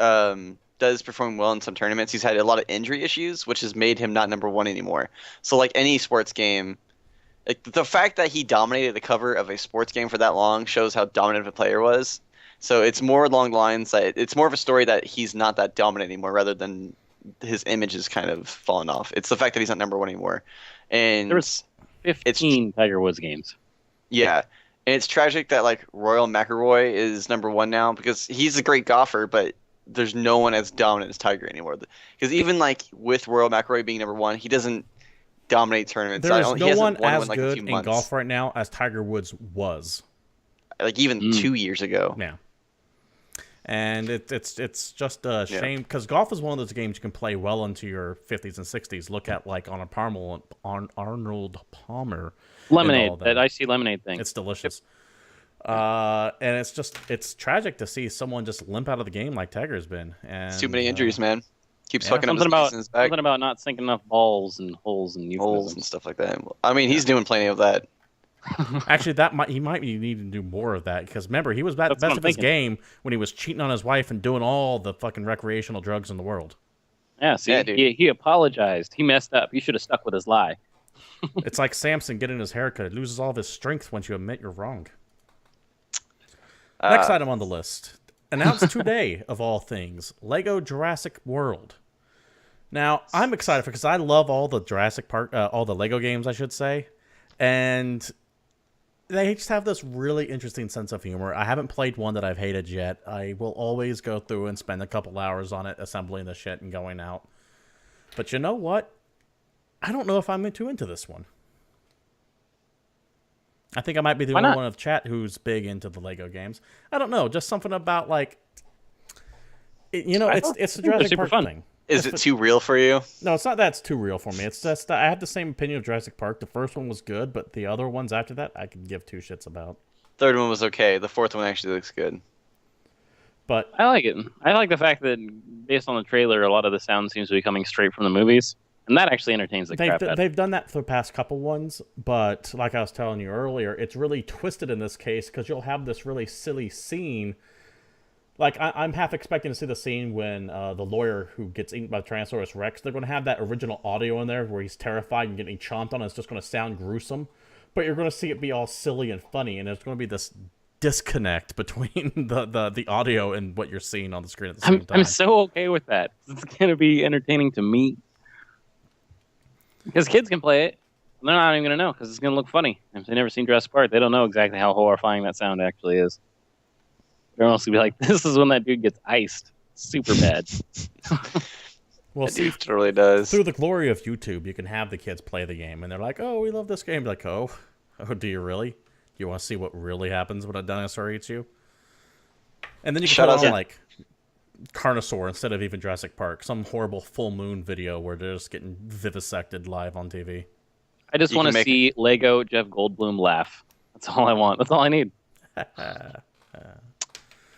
does perform well in some tournaments. He's had a lot of injury issues, which has made him not number one anymore. So like any sports game, like the fact that he dominated the cover of a sports game for that long shows how dominant of a player was. So it's more along the lines that it's more of a story that he's not that dominant anymore, rather than his image is kind of fallen off. It's the fact that he's not number one anymore. And there was 15 Tiger Woods games. yeah, and it's tragic that like Rory McIlroy is number one now, because he's a great golfer, but there's no one as dominant as Tiger anymore. Because even like with Rory McIlroy being number one, he doesn't dominate tournaments. There is he no hasn't one won as like, good a few in months. golf right now as Tiger Woods was. Like even 2 years ago. Yeah. And it's just a shame, because golf is one of those games you can play well into your 50s and 60s. Look at like on Arnold Palmer. Lemonade, that icy lemonade thing. It's delicious. And it's tragic to see someone just limp out of the game like Tiger's been. And Too many injuries, man. Keeps fucking up his something knees in his back. Something about not sinking enough balls and holes and Holes and stuff like that. I mean, he's doing plenty of that. Actually, he might need to do more of that, because remember, he was at the best of his game when he was cheating on his wife and doing all the fucking recreational drugs in the world. Yeah, see, Yeah, dude. he apologized. He messed up. He should have stuck with his lie. It's like Samson getting his haircut. He loses all of his strength once you admit you're wrong. Next item on the list. Announced today, of all things, Lego Jurassic World. Now, I'm excited because I love all the Jurassic Park, all the Lego games, I should say. And they just have this really interesting sense of humor. I haven't played one that I've hated yet. I will always go through and spend a couple hours on it, assembling the shit and going out. But you know what? I don't know if I'm too into this one. I think I might be the only one of chat who's big into the Lego games. I don't know. Just something about, like... it's the Jurassic Park thing. Is it too real for you? No, it's not that it's too real for me. It's just I have the same opinion of Jurassic Park. The first one was good, but the other ones after that, I could give two shits about. Third one was okay. The fourth one actually looks good. But I like it. I like the fact that based on the trailer, a lot of the sound seems to be coming straight from the movies, and that actually entertains the crap out of it. They've done that for the past couple ones, but like I was telling you earlier, it's really twisted in this case because you'll have this really silly scene. Like, I'm half expecting to see the scene when the lawyer who gets eaten by Tyrannosaurus Rex, they're going to have that original audio in there where he's terrified and getting chomped on, and it's just going to sound gruesome. But you're going to see it be all silly and funny, and there's going to be this disconnect between the audio and what you're seeing on the screen at the same time. I'm so okay with that. It's going to be entertaining to me. Because kids can play it, and they're not even going to know, because it's going to look funny. If they've never seen Jurassic Park, they don't know exactly how horrifying that sound actually is. They're also going to be like, this is when that dude gets iced. Super bad. Well, see, it really does. Through the glory of YouTube, you can have the kids play the game, and they're like, oh, we love this game. Like, oh, do you really? Do you want to see what really happens when a dinosaur eats you? And then you can put on, like, Carnosaur instead of even Jurassic Park. Some horrible full moon video where they're just getting vivisected live on TV. I just want to see Lego Jeff Goldblum laugh. That's all I want. That's all I need.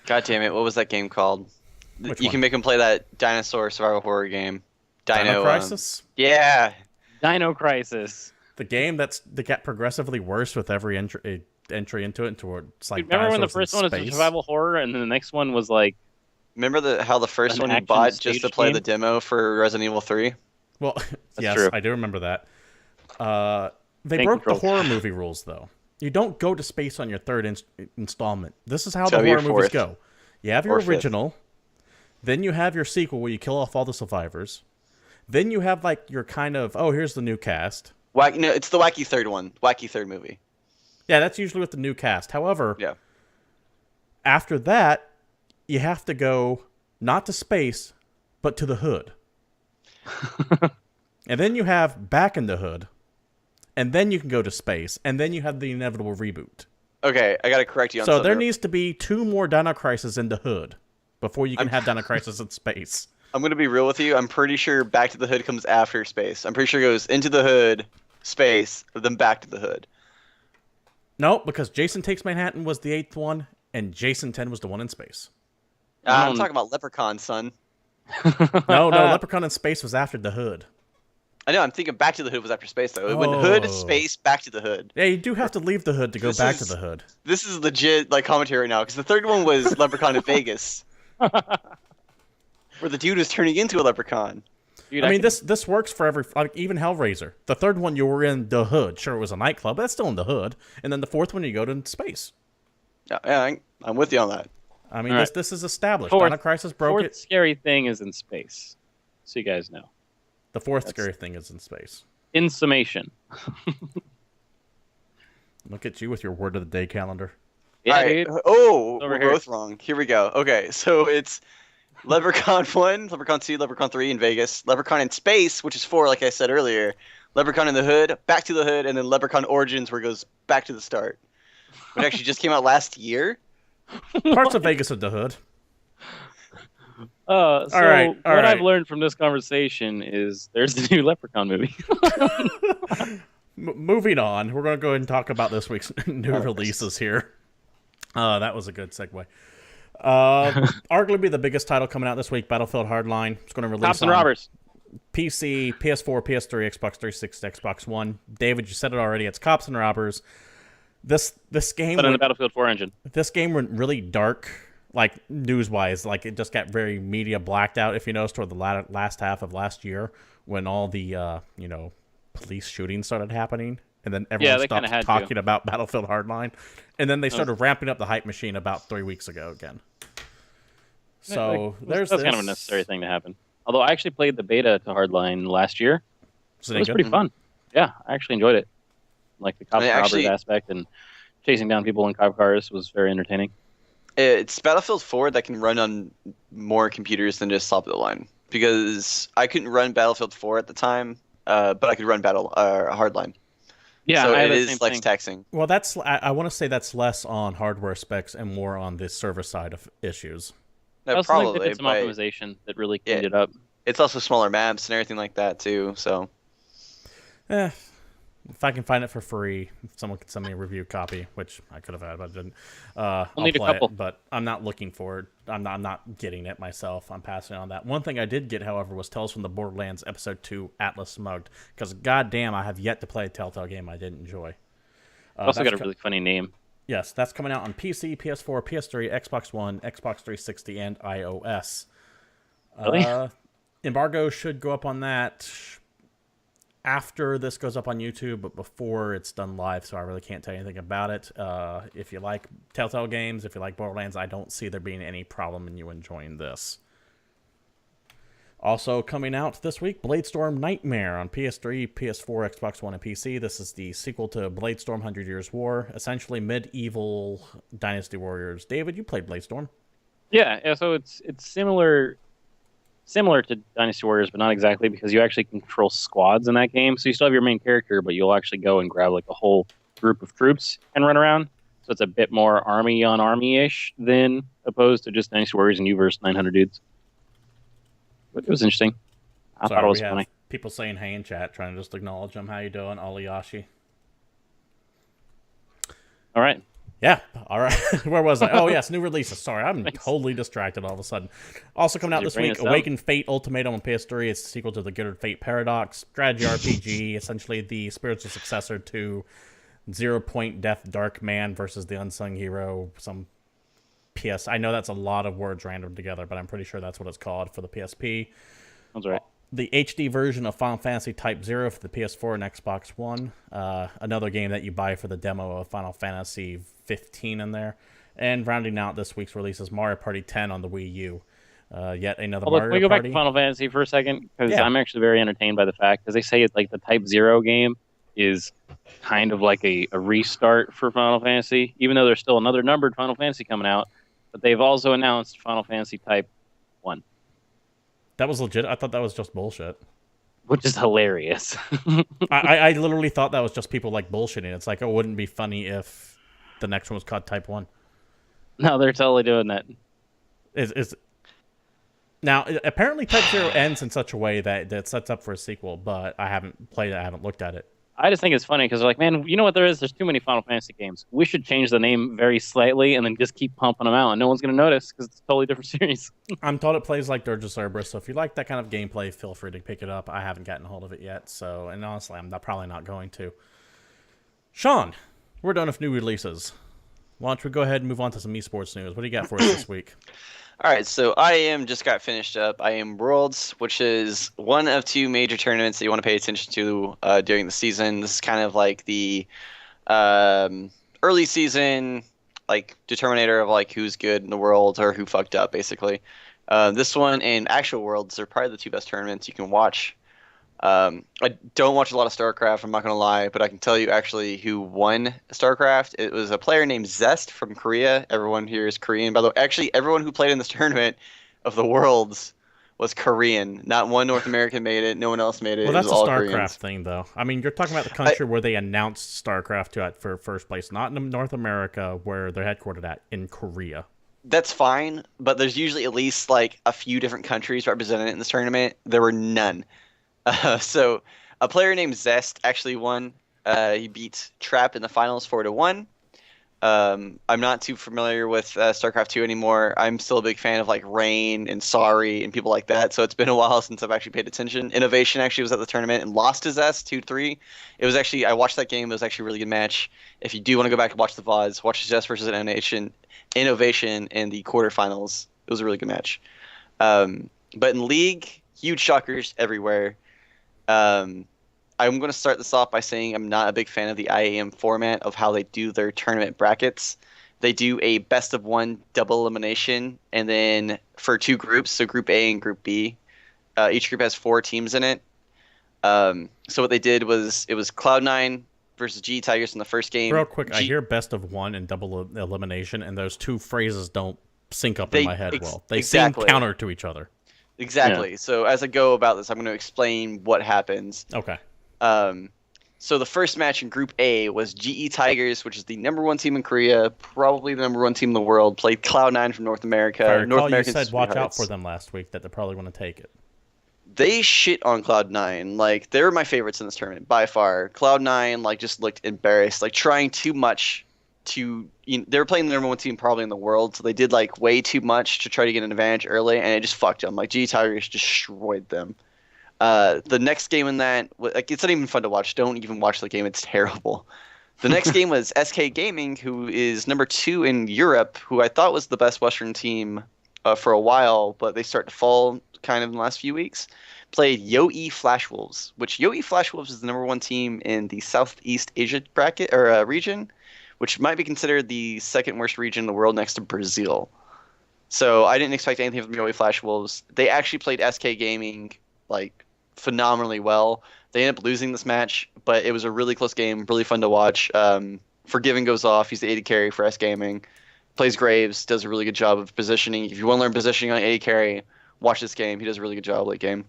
God damn it! What was that game called? You can make him play that dinosaur survival horror game. Dino Crisis? Yeah. Dino Crisis. The game that got progressively worse with every entry into it towards like. Remember when the first one was a survival horror, and then the next one was like. Remember how the first one you bought just to play the demo for Resident Evil 3? Well, yes, true. I do remember that. They broke the horror movie rules, though. You don't go to space on your third installment. This is how the horror movies go. You have your original, then you have your sequel where you kill off all the survivors, then you have like your kind of, oh, here's the new cast. No, it's the wacky third one. Wacky third movie. Yeah, that's usually with the new cast. However, yeah. After that, you have to go not to space, but to the hood. And then you have Back in the Hood. And then you can go to space, and then you have the inevitable reboot. Okay, I gotta correct you on something. So there needs to be 2 more Dino Crisis in the Hood before you can have Dino Crisis in space. I'm gonna be real with you. I'm pretty sure Back to the Hood comes after space. I'm pretty sure it goes into the Hood, space, then back to the Hood. No, because Jason Takes Manhattan was the 8th one, and Jason 10 was the one in space. I'm talking about Leprechaun, son. No, Leprechaun in space was after the Hood. I know, I'm thinking Back to the Hood was after space, though. It went Hood, space, Back to the Hood. Yeah, you do have to leave the Hood to go back to the Hood. This is legit like commentary right now, because the third one was Leprechaun in Vegas. Where the dude was turning into a leprechaun. Dude, I mean, this works for every... Like, even Hellraiser. The third one, you were in the Hood. Sure, it was a nightclub, but that's still in the Hood. And then the fourth one, you go to space. Yeah, I'm with you on that. I mean, this is established. Dino Crisis broke it. The fourth scary thing is in space. So you guys know. The fourth scary thing is in space. In summation. Look at you with your word of the day calendar. Yeah, right. Oh, we're both wrong. Here we go. Okay, so it's Leprechaun 1, Leprechaun 2, Leprechaun 3 in Vegas, Leprechaun in Space, which is 4, like I said earlier, Leprechaun in the Hood, Back to the Hood, and then Leprechaun Origins, where it goes back to the start. Which actually just came out last year. Parts of Vegas are the Hood. All right. I've learned from this conversation is there's the new Leprechaun movie. Moving on, we're going to go ahead and talk about this week's new releases here. That was a good segue. Arguably the biggest title coming out this week, Battlefield Hardline. It's going to release Cops and Robbers. PC, PS4, PS3, Xbox 360, Xbox One. David, you said it already. It's Cops and Robbers. This game... But in the Battlefield 4 engine. This game went really dark, like, news-wise. Like, it just got very media blacked out, if you noticed, toward the last half of last year when all the, police shootings started happening. And then everyone stopped talking about Battlefield Hardline. And then they started ramping up the hype machine about 3 weeks ago again. So that's kind of a necessary thing to happen. Although I actually played the beta to Hardline last year. It was pretty fun. Yeah, I actually enjoyed it. Like the cop robbers aspect and chasing down people in cop cars was very entertaining. It's Battlefield 4 that can run on more computers than just top of the line. Because I couldn't run Battlefield 4 at the time, but I could run Hardline. Yeah, so it is less taxing. Well, I want to say that's less on hardware specs and more on the server side of issues. I also think they did some optimization that really cleaned it up. It's also smaller maps and everything like that too. So, if I can find it for free, if someone could send me a review copy, which I could have had, but I didn't. I'll need a couple. But I'm not looking for it. I'm not getting it myself. I'm passing on that. One thing I did get, however, was Tales from the Borderlands Episode 2 Atlus Mugged, because goddamn, I have yet to play a Telltale game I didn't enjoy. Also got a really funny name. Yes, that's coming out on PC, PS4, PS3, Xbox One, Xbox 360, and iOS. Really? Embargo should go up on that after this goes up on YouTube, but before it's done live, so I really can't tell you anything about it. If you like Telltale games, if you like Borderlands, I don't see there being any problem in you enjoying this. Also coming out this week, Bladestorm Nightmare on PS3, PS4, Xbox One, and PC. This is the sequel to Bladestorm 100 Years War, essentially medieval Dynasty Warriors. David, you played Bladestorm. Yeah, so it's similar to Dynasty Warriors, but not exactly, because you actually control squads in that game. So you still have your main character, but you'll actually go and grab like a whole group of troops and run around. So it's a bit more army on army-ish than opposed to just Dynasty Warriors and you versus 900 dudes. But it was interesting. I thought it was funny. People saying hey in chat, trying to just acknowledge them. How you doing, Oliyashi? All right. Yeah, all right. Where was I? Oh, yes, new releases. Sorry, I'm totally distracted all of a sudden. Also coming out this week, Awakened Fate Ultimatum on PS3. It's a sequel to the Good Fate Paradox. Strategy RPG, essentially the spiritual successor to Zero Point Death Dark Man versus the Unsung Hero. I know that's a lot of words random together, but I'm pretty sure that's what it's called for the PSP. That's right. The HD version of Final Fantasy Type 0 for the PS4 and Xbox One. Another game that you buy for the demo of Final Fantasy 15 in there. And rounding out this week's release is Mario Party 10 on the Wii U. Yet another Mario Party. Can we go back to Final Fantasy for a second? Because I'm actually very entertained by the fact, because they say it's like the Type 0 game is kind of like a restart for Final Fantasy, even though there's still another numbered Final Fantasy coming out. But they've also announced Final Fantasy Type 1. That was legit? I thought that was just bullshit. Which is hilarious. I literally thought that was just people like bullshitting. It's like, it wouldn't be funny if the next one was called Type 1. No, they're totally doing that. Now, apparently Type 0 ends in such a way that it sets up for a sequel, but I haven't played it, I haven't looked at it. I just think it's funny because they're like, man, you know what there is? There's too many Final Fantasy games. We should change the name very slightly and then just keep pumping them out, and no one's going to notice because it's a totally different series. I'm told it plays like Dirge of Cerberus, so if you like that kind of gameplay, feel free to pick it up. I haven't gotten a hold of it yet, and honestly, I'm probably not going to. Sean, we're done with new releases. Why don't we go ahead and move on to some esports news? What do you got for us this week? All right, so IAM just got finished up. IAM Worlds, which is one of two major tournaments that you want to pay attention to during the season. This is kind of like the early season, like determinator of like who's good in the world or who fucked up, basically. This one and actual Worlds are probably the two best tournaments you can watch. I don't watch a lot of StarCraft, I'm not going to lie, but I can tell you actually who won StarCraft. It was a player named Zest from Korea. Everyone here is Korean. By the way, actually, everyone who played in this tournament of the Worlds was Korean. Not one North American made it. No one else made it. Well, that's it was a all StarCraft Koreans. thing, though. I mean, you're talking about the country where they announced StarCraft for first place, not in North America where they're headquartered at, in Korea. That's fine, but there's usually at least like a few different countries represented in this tournament. There were none. So a player named Zest actually won. He beat Trap in the finals 4-1. I'm not too familiar with StarCraft 2 anymore. I'm still a big fan of like Rain and Sorry and people like that. So it's been a while since I've actually paid attention. Innovation actually was at the tournament and lost to Zest 2-3. It was actually, I watched that game. It was actually a really good match. If you do want to go back and watch the VODs, watch Zest versus Innovation in the quarterfinals. It was a really good match. But in League, huge shockers everywhere. I'm going to start this off by saying I'm not a big fan of the IAM format of how they do their tournament brackets. They do a best of one double elimination, and then for two groups, so Group A and Group B, Each group has 4 teams in it. So what they did was it was Cloud9 versus GE Tigers in the first game. Real quick, I hear best of 1 and double elimination, and those 2 phrases don't sync up in my head well. They seem counter to each other. Exactly. Yeah. So as I go about this, I'm going to explain what happens. Okay. So the first match in Group A was GE Tigers, which is the #1 team in Korea, probably the #1 team in the world, played Cloud9 from North America. If I recall, you said watch out for them last week, that they're probably going to take it. They shit on Cloud9. Like, they were my favorites in this tournament, by far. Cloud9, like, just looked embarrassed, like, trying too much to... they were playing the #1 team probably in the world, so they did, like, way too much to try to get an advantage early, and it just fucked them. Like, GE Tigers destroyed them. The next game in that, like, it's not even fun to watch. Don't even watch the game. It's terrible. The next game was SK Gaming, who is #2 in Europe, who I thought was the best Western team for a while, but they start to fall kind of in the last few weeks. Played Yo-E Flash Wolves, which Yo-E Flash Wolves is the #1 team in the Southeast Asia bracket or region, which might be considered the second worst region in the world next to Brazil. So I didn't expect anything from Yo-E Flash Wolves. They actually played SK Gaming like phenomenally well. They ended up losing this match, but it was a really close game, really fun to watch. Forgiven goes off. He's the AD carry for S Gaming. Plays Graves, does a really good job of positioning. If you want to learn positioning on AD carry, watch this game. He does a really good job late game.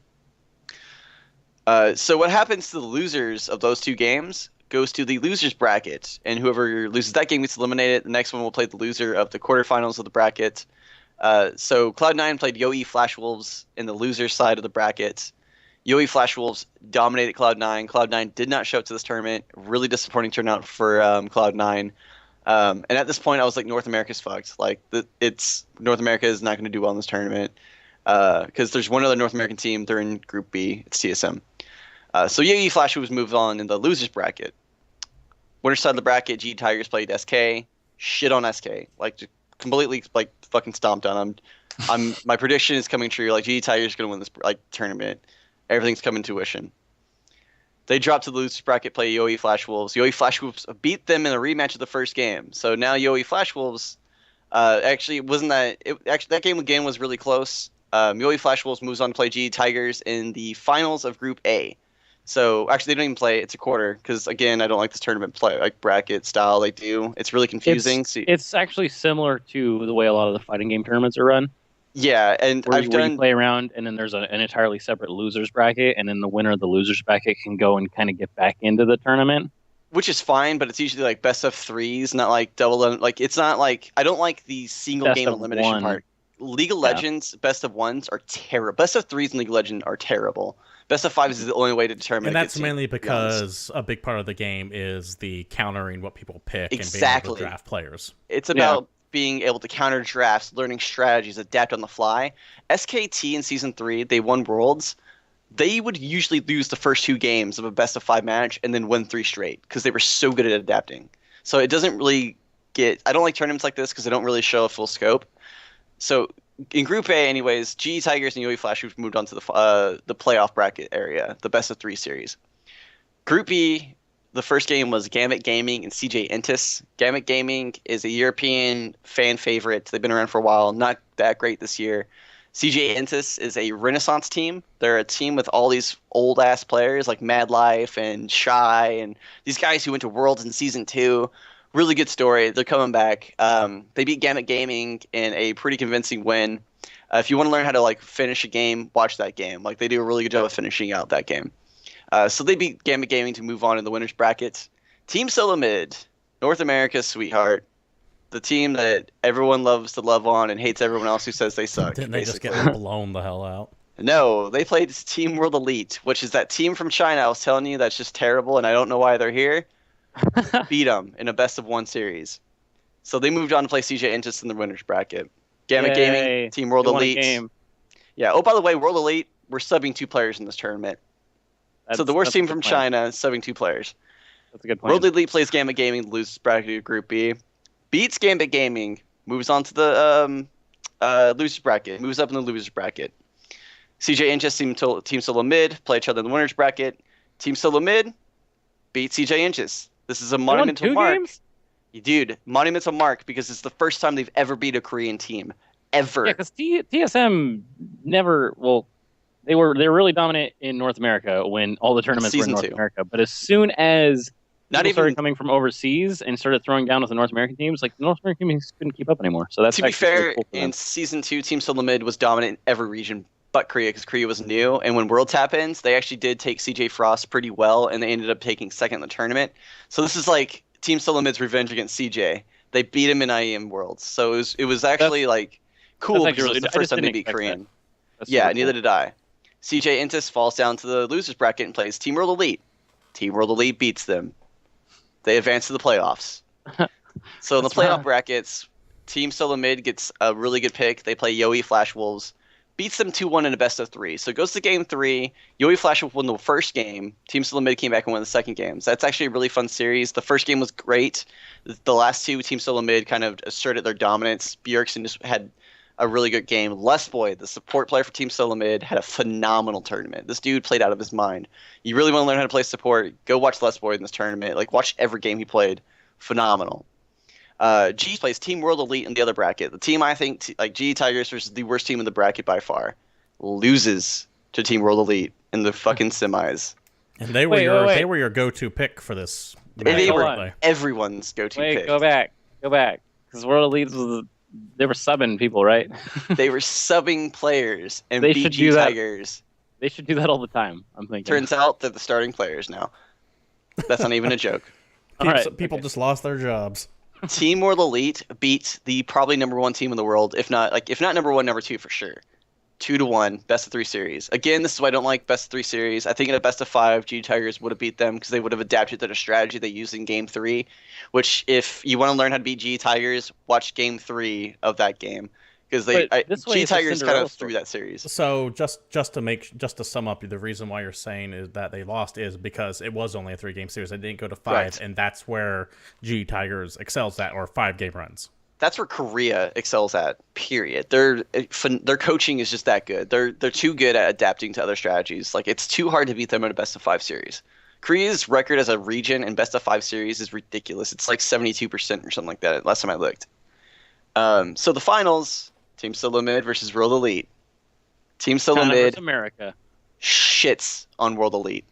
So what happens to the losers of those 2 games goes to the losers bracket, and whoever loses that game gets eliminated. The next one will play the loser of the quarterfinals of the bracket. So Cloud9 played Yo-E Flash Wolves in the loser side of the bracket. Yo-E Flash Wolves dominated Cloud9. Cloud9 did not show up to this tournament. Really disappointing turnout for Cloud9. And at this point, I was like, North America's fucked. Like, North America is not going to do well in this tournament because there's one other North American team. They're in Group B. It's TSM. So Yo-E Flash Wolves moved on in the losers bracket. Winner side of the bracket, GE Tigers played SK. Shit on SK. Like, just completely like fucking stomped on them. My prediction is coming true. Like, GE Tigers is going to win this tournament. Everything's coming to fruition. They dropped to the losers bracket, play Yo-E Flash Wolves. Yo-E Flash Wolves beat them in a rematch of the first game. So now Yo-E Flash Wolves actually wasn't that. That game again was really close. Yo-E Flash Wolves moves on to play GE Tigers in the finals of Group A. So actually, they don't even play. It's a quarter because again, I don't like this tournament play like bracket style they do. It's really confusing. It's actually similar to the way a lot of the fighting game tournaments are run. Yeah, and where you play around, and then there's an entirely separate losers bracket, and then the winner of the losers bracket can go and kind of get back into the tournament. Which is fine, but it's usually like best of 3s, not like double. Like it's not like I don't like the single game elimination part. League of Legends best of 1s are terrible. Best of 3s in League of Legends are terrible. Best of 5s is the only way to determine. And that's mainly because a big part of the game is the countering what people pick and being able to draft players. It's about being able to counter drafts, learning strategies, adapt on the fly. SKT in Season 3, they won Worlds. They would usually lose the first 2 games of a best of 5 match and then win 3 straight because they were so good at adapting. So it doesn't really get... I don't like tournaments like this because they don't really show a full scope. So in Group A anyways, GE Tigers and Yo-E Flash moved on to the playoff bracket area, the best of 3 series. Group B... The first game was Gambit Gaming and CJ Entis. Gambit Gaming is a European fan favorite. They've been around for a while. Not that great this year. CJ Entis is a Renaissance team. They're a team with all these old-ass players like Mad Life and Shy and these guys who went to Worlds in Season 2. Really good story. They're coming back. They beat Gambit Gaming in a pretty convincing win. If you want to learn how to like finish a game, watch that game. Like they do a really good job of finishing out that game. So they beat Gambit Gaming to move on in the winners bracket. Team Solo Mid, North America's sweetheart, the team that everyone loves to love on and hates everyone else who says they suck. Didn't they just get blown the hell out? No, they played Team World Elite, which is that team from China I was telling you that's just terrible and I don't know why they're here. Beat them in a best of 1 series. So they moved on to play CJ Entis in the winners bracket. Gambit Gaming, Team World Elite. Yeah. Oh, by the way, World Elite, we're subbing 2 players in this tournament. So the worst team from China is subbing 2 players. That's a good point. World Elite plays Gambit Gaming, loses bracket Group B. Beats Gambit Gaming, moves on to the losers bracket, moves up in the losers bracket. CJ Inches, Team Solo Mid, play each other in the winners bracket. Team Solo Mid beat CJ Inches. This is a monumental mark. Games? Dude, monumental mark because it's the first time they've ever beat a Korean team. Ever. Yeah, because TSM never, they were really dominant in North America when all the tournaments were in North America. But as soon as people started coming from overseas and started throwing down with the North American teams, like the North American teams couldn't keep up anymore. So that's to be fair. Really cool in Season 2, Team Still Mid was dominant in every region but Korea, because Korea was new. And when Worlds happened, they actually did take CJ Frost pretty well, and they ended up taking second in the tournament. So this is like Team Still Mid's revenge against CJ. They beat him in IEM Worlds, so it was actually cool because it was the first time they beat Korean. Yeah, neither did I. CJ Intis falls down to the losers bracket and plays Team World Elite. Team World Elite beats them. They advance to the playoffs. So in the playoff brackets, Team Solo Mid gets a really good pick. They play Yowie Flash Wolves, beats them 2-1 in a best of 3. So it goes to game 3. Yowie Flash Wolves won the first game. Team Solo Mid came back and won the second game. So that's actually a really fun series. The first game was great. The last two, Team Solo Mid kind of asserted their dominance. Bjergsen just had a really good game. Lesboy, the support player for Team Solo Mid, had a phenomenal tournament. This dude played out of his mind. You really want to learn how to play support, go watch Lesboy in this tournament. Like, watch every game he played. Phenomenal. G plays Team World Elite in the other bracket. The team I think, G Tigers versus the worst team in the bracket by far, loses to Team World Elite in the fucking semis. And they were your go-to pick for this. They were everyone's go-to pick. Go back. Because World Elite they were subbing people, right? They were subbing players and beat G Tigers. They should do that all the time, I'm thinking. Turns out they're the starting players now. That's not even a joke. People just lost their jobs. Team World Elite beat the probably number 1 team in the world, if not number 1, number 2 for sure. 2-1, best of 3 series. Again, this is why I don't like best of 3 series. I think in a best of 5, G Tigers would have beat them because they would have adapted to the strategy they used in Game 3. Which, if you want to learn how to beat G Tigers, watch Game 3 of that game. Because G Tigers kind of threw that series. So just to sum up, the reason why you're saying is that they lost is because it was only a 3-game series. They didn't go to 5, right. And that's where G Tigers excels at, or 5-game runs. That's where Korea excels at. Period. Their coaching is just that good. They're too good at adapting to other strategies. Like, it's too hard to beat them in a best of 5 series. Korea's record as a region in best of 5 series is ridiculous. It's like 72% or something like that. Last time I looked. So the finals. Team Solo Mid versus World Elite. Team Solo Mid America shits on World Elite.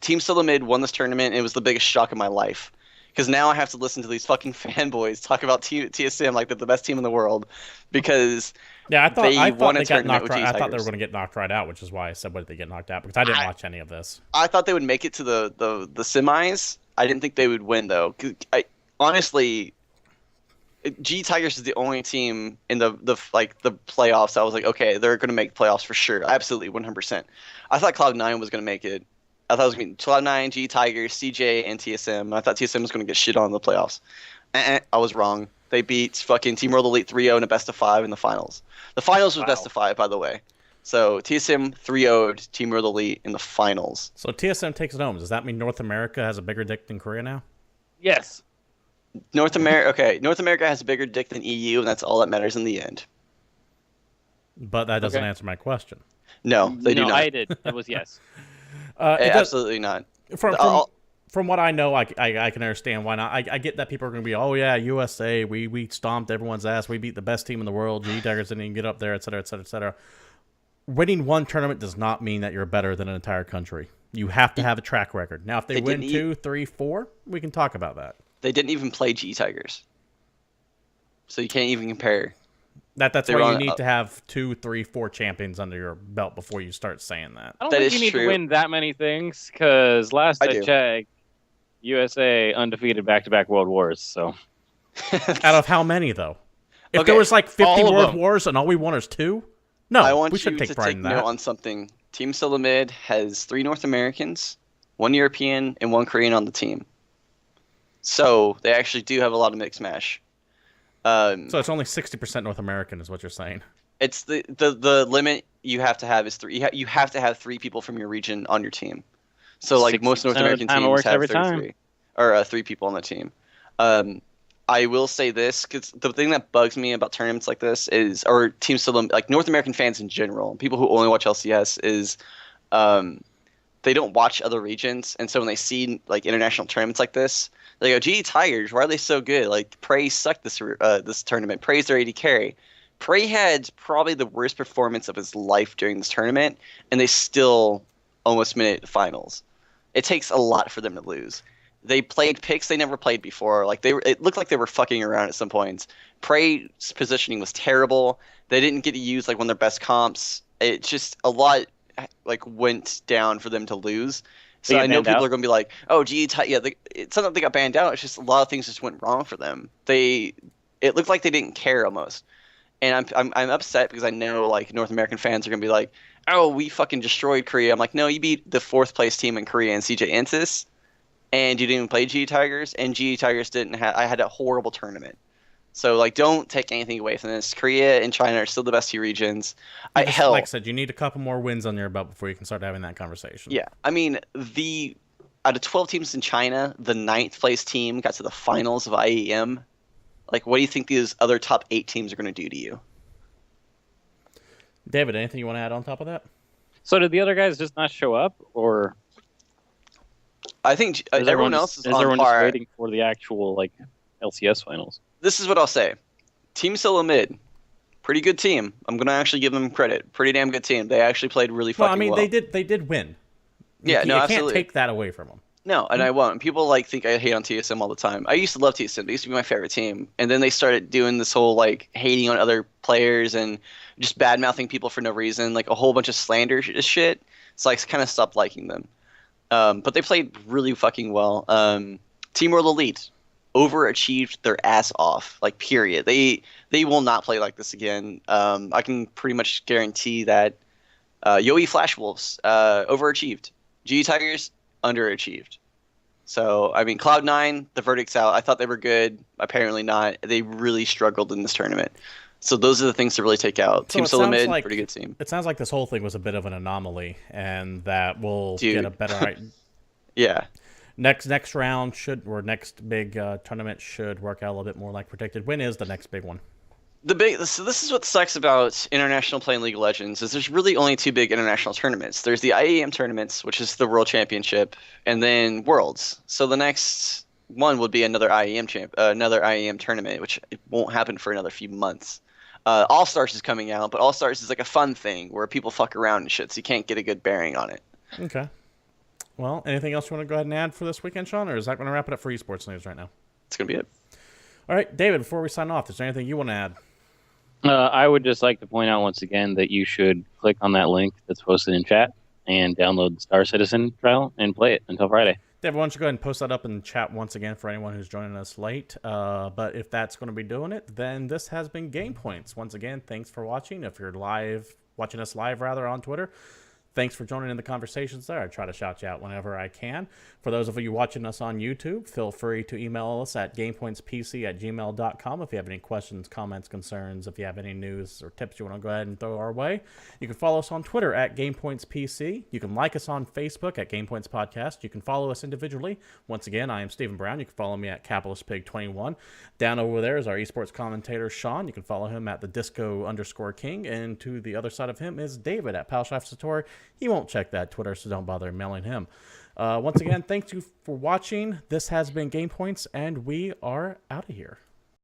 Team Solo Mid won this tournament, and it was the biggest shock of my life. Because now I have to listen to these fucking fanboys talk about TSM like they're the best team in the world. Because I thought they won a got tournament knocked with right. G I Tigers. thought they were going to get knocked right out, which is why I said, "What did they get knocked out?" Because I didn't watch any of this. I thought they would make it to the semis. I didn't think they would win though. Honestly, G Tigers is the only team in the playoffs. I was like, okay, they're going to make playoffs for sure. Absolutely, 100%. I thought Cloud9 was going to make it. I thought it was going to be Cloud9, G Tigers, CJ, and TSM. I thought TSM was going to get shit on in the playoffs. I was wrong. They beat fucking Team World Elite 3-0 in a best of 5 in the finals. The finals was best of 5, by the way. So TSM 3-0'd Team World Elite in the finals. So TSM takes it home. Does that mean North America has a bigger dick than Korea now? Yes. North America has a bigger dick than EU, and that's all that matters in the end. But that doesn't answer my question. No, they do not. I did. It was yes. Absolutely not. From what I know, I can understand why not. I get that people are going to be, oh yeah, USA, we stomped everyone's ass, we beat the best team in the world, G Tigers didn't even get up there, et cetera, et cetera, et cetera. Winning one tournament does not mean that you're better than an entire country. You have to have a track record. Now, if they win 2, 3, 4, we can talk about that. They didn't even play G Tigers, so you can't even compare. That's why you need to have 2, 3, 4 champions under your belt before you start saying that. I don't think you need to win that many things, because last I checked, USA undefeated back-to-back World Wars. So, out of how many though? If there was like 50 World Wars and all we won is 2, no, we shouldn't take pride in that. Note on something. Team Solomid has 3 North Americans, 1 European, and 1 Korean on the team. So they actually do have a lot of mixed match. So it's only 60% North American, is what you're saying. It's the limit you have to have is 3. You have to have 3 people from your region on your team. So like most North American teams have 33 or 3 people on the team. I will say this, because the thing that bugs me about tournaments like this is, or teams still like North American fans in general, people who only watch LCS, is they don't watch other regions, and so when they see like international tournaments like this, they go, "Gee, Tigers, why are they so good? Like, Praise sucked this tournament. Praise their AD carry." Prey had probably the worst performance of his life during this tournament, and they still almost made it to finals. It takes a lot for them to lose. They played picks they never played before. Like it looked like they were fucking around at some points. Prey's positioning was terrible. They didn't get to use like one of their best comps. It just a lot like went down for them to lose. So I know people are going to be like, "Oh, gee, it's not that they got banned out. It's just a lot of things just went wrong for them. It looked like they didn't care almost." And I'm upset because I know like North American fans are going to be like, "Oh, we fucking destroyed Korea." I'm like, "No, you beat the 4th place team in Korea and CJ Ensis, and you didn't even play GE Tigers, and GE Tigers didn't have. I had a horrible tournament." So, like, don't take anything away from this. Korea and China are still the best 2 regions. Like I said, you need a couple more wins on your belt before you can start having that conversation. Yeah. I mean, out of 12 teams in China, the 9th place team got to the finals of IEM. Like, what do you think these other top 8 teams are going to do to you? David, anything you want to add on top of that? So did the other guys just not show up, or? I think everyone else is on par. Just waiting for the actual, like, LCS finals. This is what I'll say. Team Solo Mid, pretty good team. I'm going to actually give them credit. Pretty damn good team. They actually played really fucking well. They did win. Yeah, you absolutely. Can't take that away from them. No, and I won't. People like think I hate on TSM all the time. I used to love TSM. They used to be my favorite team. And then they started doing this whole like hating on other players and just bad mouthing people for no reason, like a whole bunch of slander shit. So I kind of stopped liking them. But they played really fucking well. Team World Elite overachieved their ass off, like period. They will not play like this again. I can pretty much guarantee that Yowie Flash Wolves overachieved. GE Tigers underachieved. So, I mean, Cloud9, the verdict's out. I thought they were good. Apparently not. They really struggled in this tournament. So those are the things to really take out. Team Solo Mid, pretty good team. It sounds like this whole thing was a bit of an anomaly, and that we'll get a better... Yeah. Next round next big tournament should work out a little bit more like predicted. When is the next big one? So this is what sucks about international play in League of Legends is there's really only 2 big international tournaments. There's the IEM tournaments, which is the World Championship, and then Worlds. So the next one would be another IEM tournament, which it won't happen for another few months. All Stars is coming out, but All Stars is like a fun thing where people fuck around and shit, so you can't get a good bearing on it. Okay. Well, anything else you want to go ahead and add for this weekend, Sean, or is that going to wrap it up for esports news right now? It's going to be it. All right, David, before we sign off, is there anything you want to add? I would just like to point out once again that you should click on that link that's posted in chat and download the Star Citizen trial and play it until Friday. David, why don't you go ahead and post that up in chat once again for anyone who's joining us late. But if that's going to be doing it, then this has been GamePoints. Once again, thanks for watching. If you're watching us live on Twitter, thanks for joining in the conversations there. I try to shout you out whenever I can. For those of you watching us on YouTube, feel free to email us at gamepointspc@gmail.com if you have any questions, comments, concerns, if you have any news or tips you want to go ahead and throw our way. You can follow us on Twitter at GamePointsPC. You can like us on Facebook at GamePoints Podcast. You can follow us individually. Once again, I am Stephen Brown. You can follow me at CapitalistPig21. Down over there is our esports commentator, Sean. You can follow him at the Disco_King. And to the other side of him is David at Palshaf He won't check that Twitter, so don't bother mailing him. Once again, thank you for watching. This has been GamePoints, and we are out of here.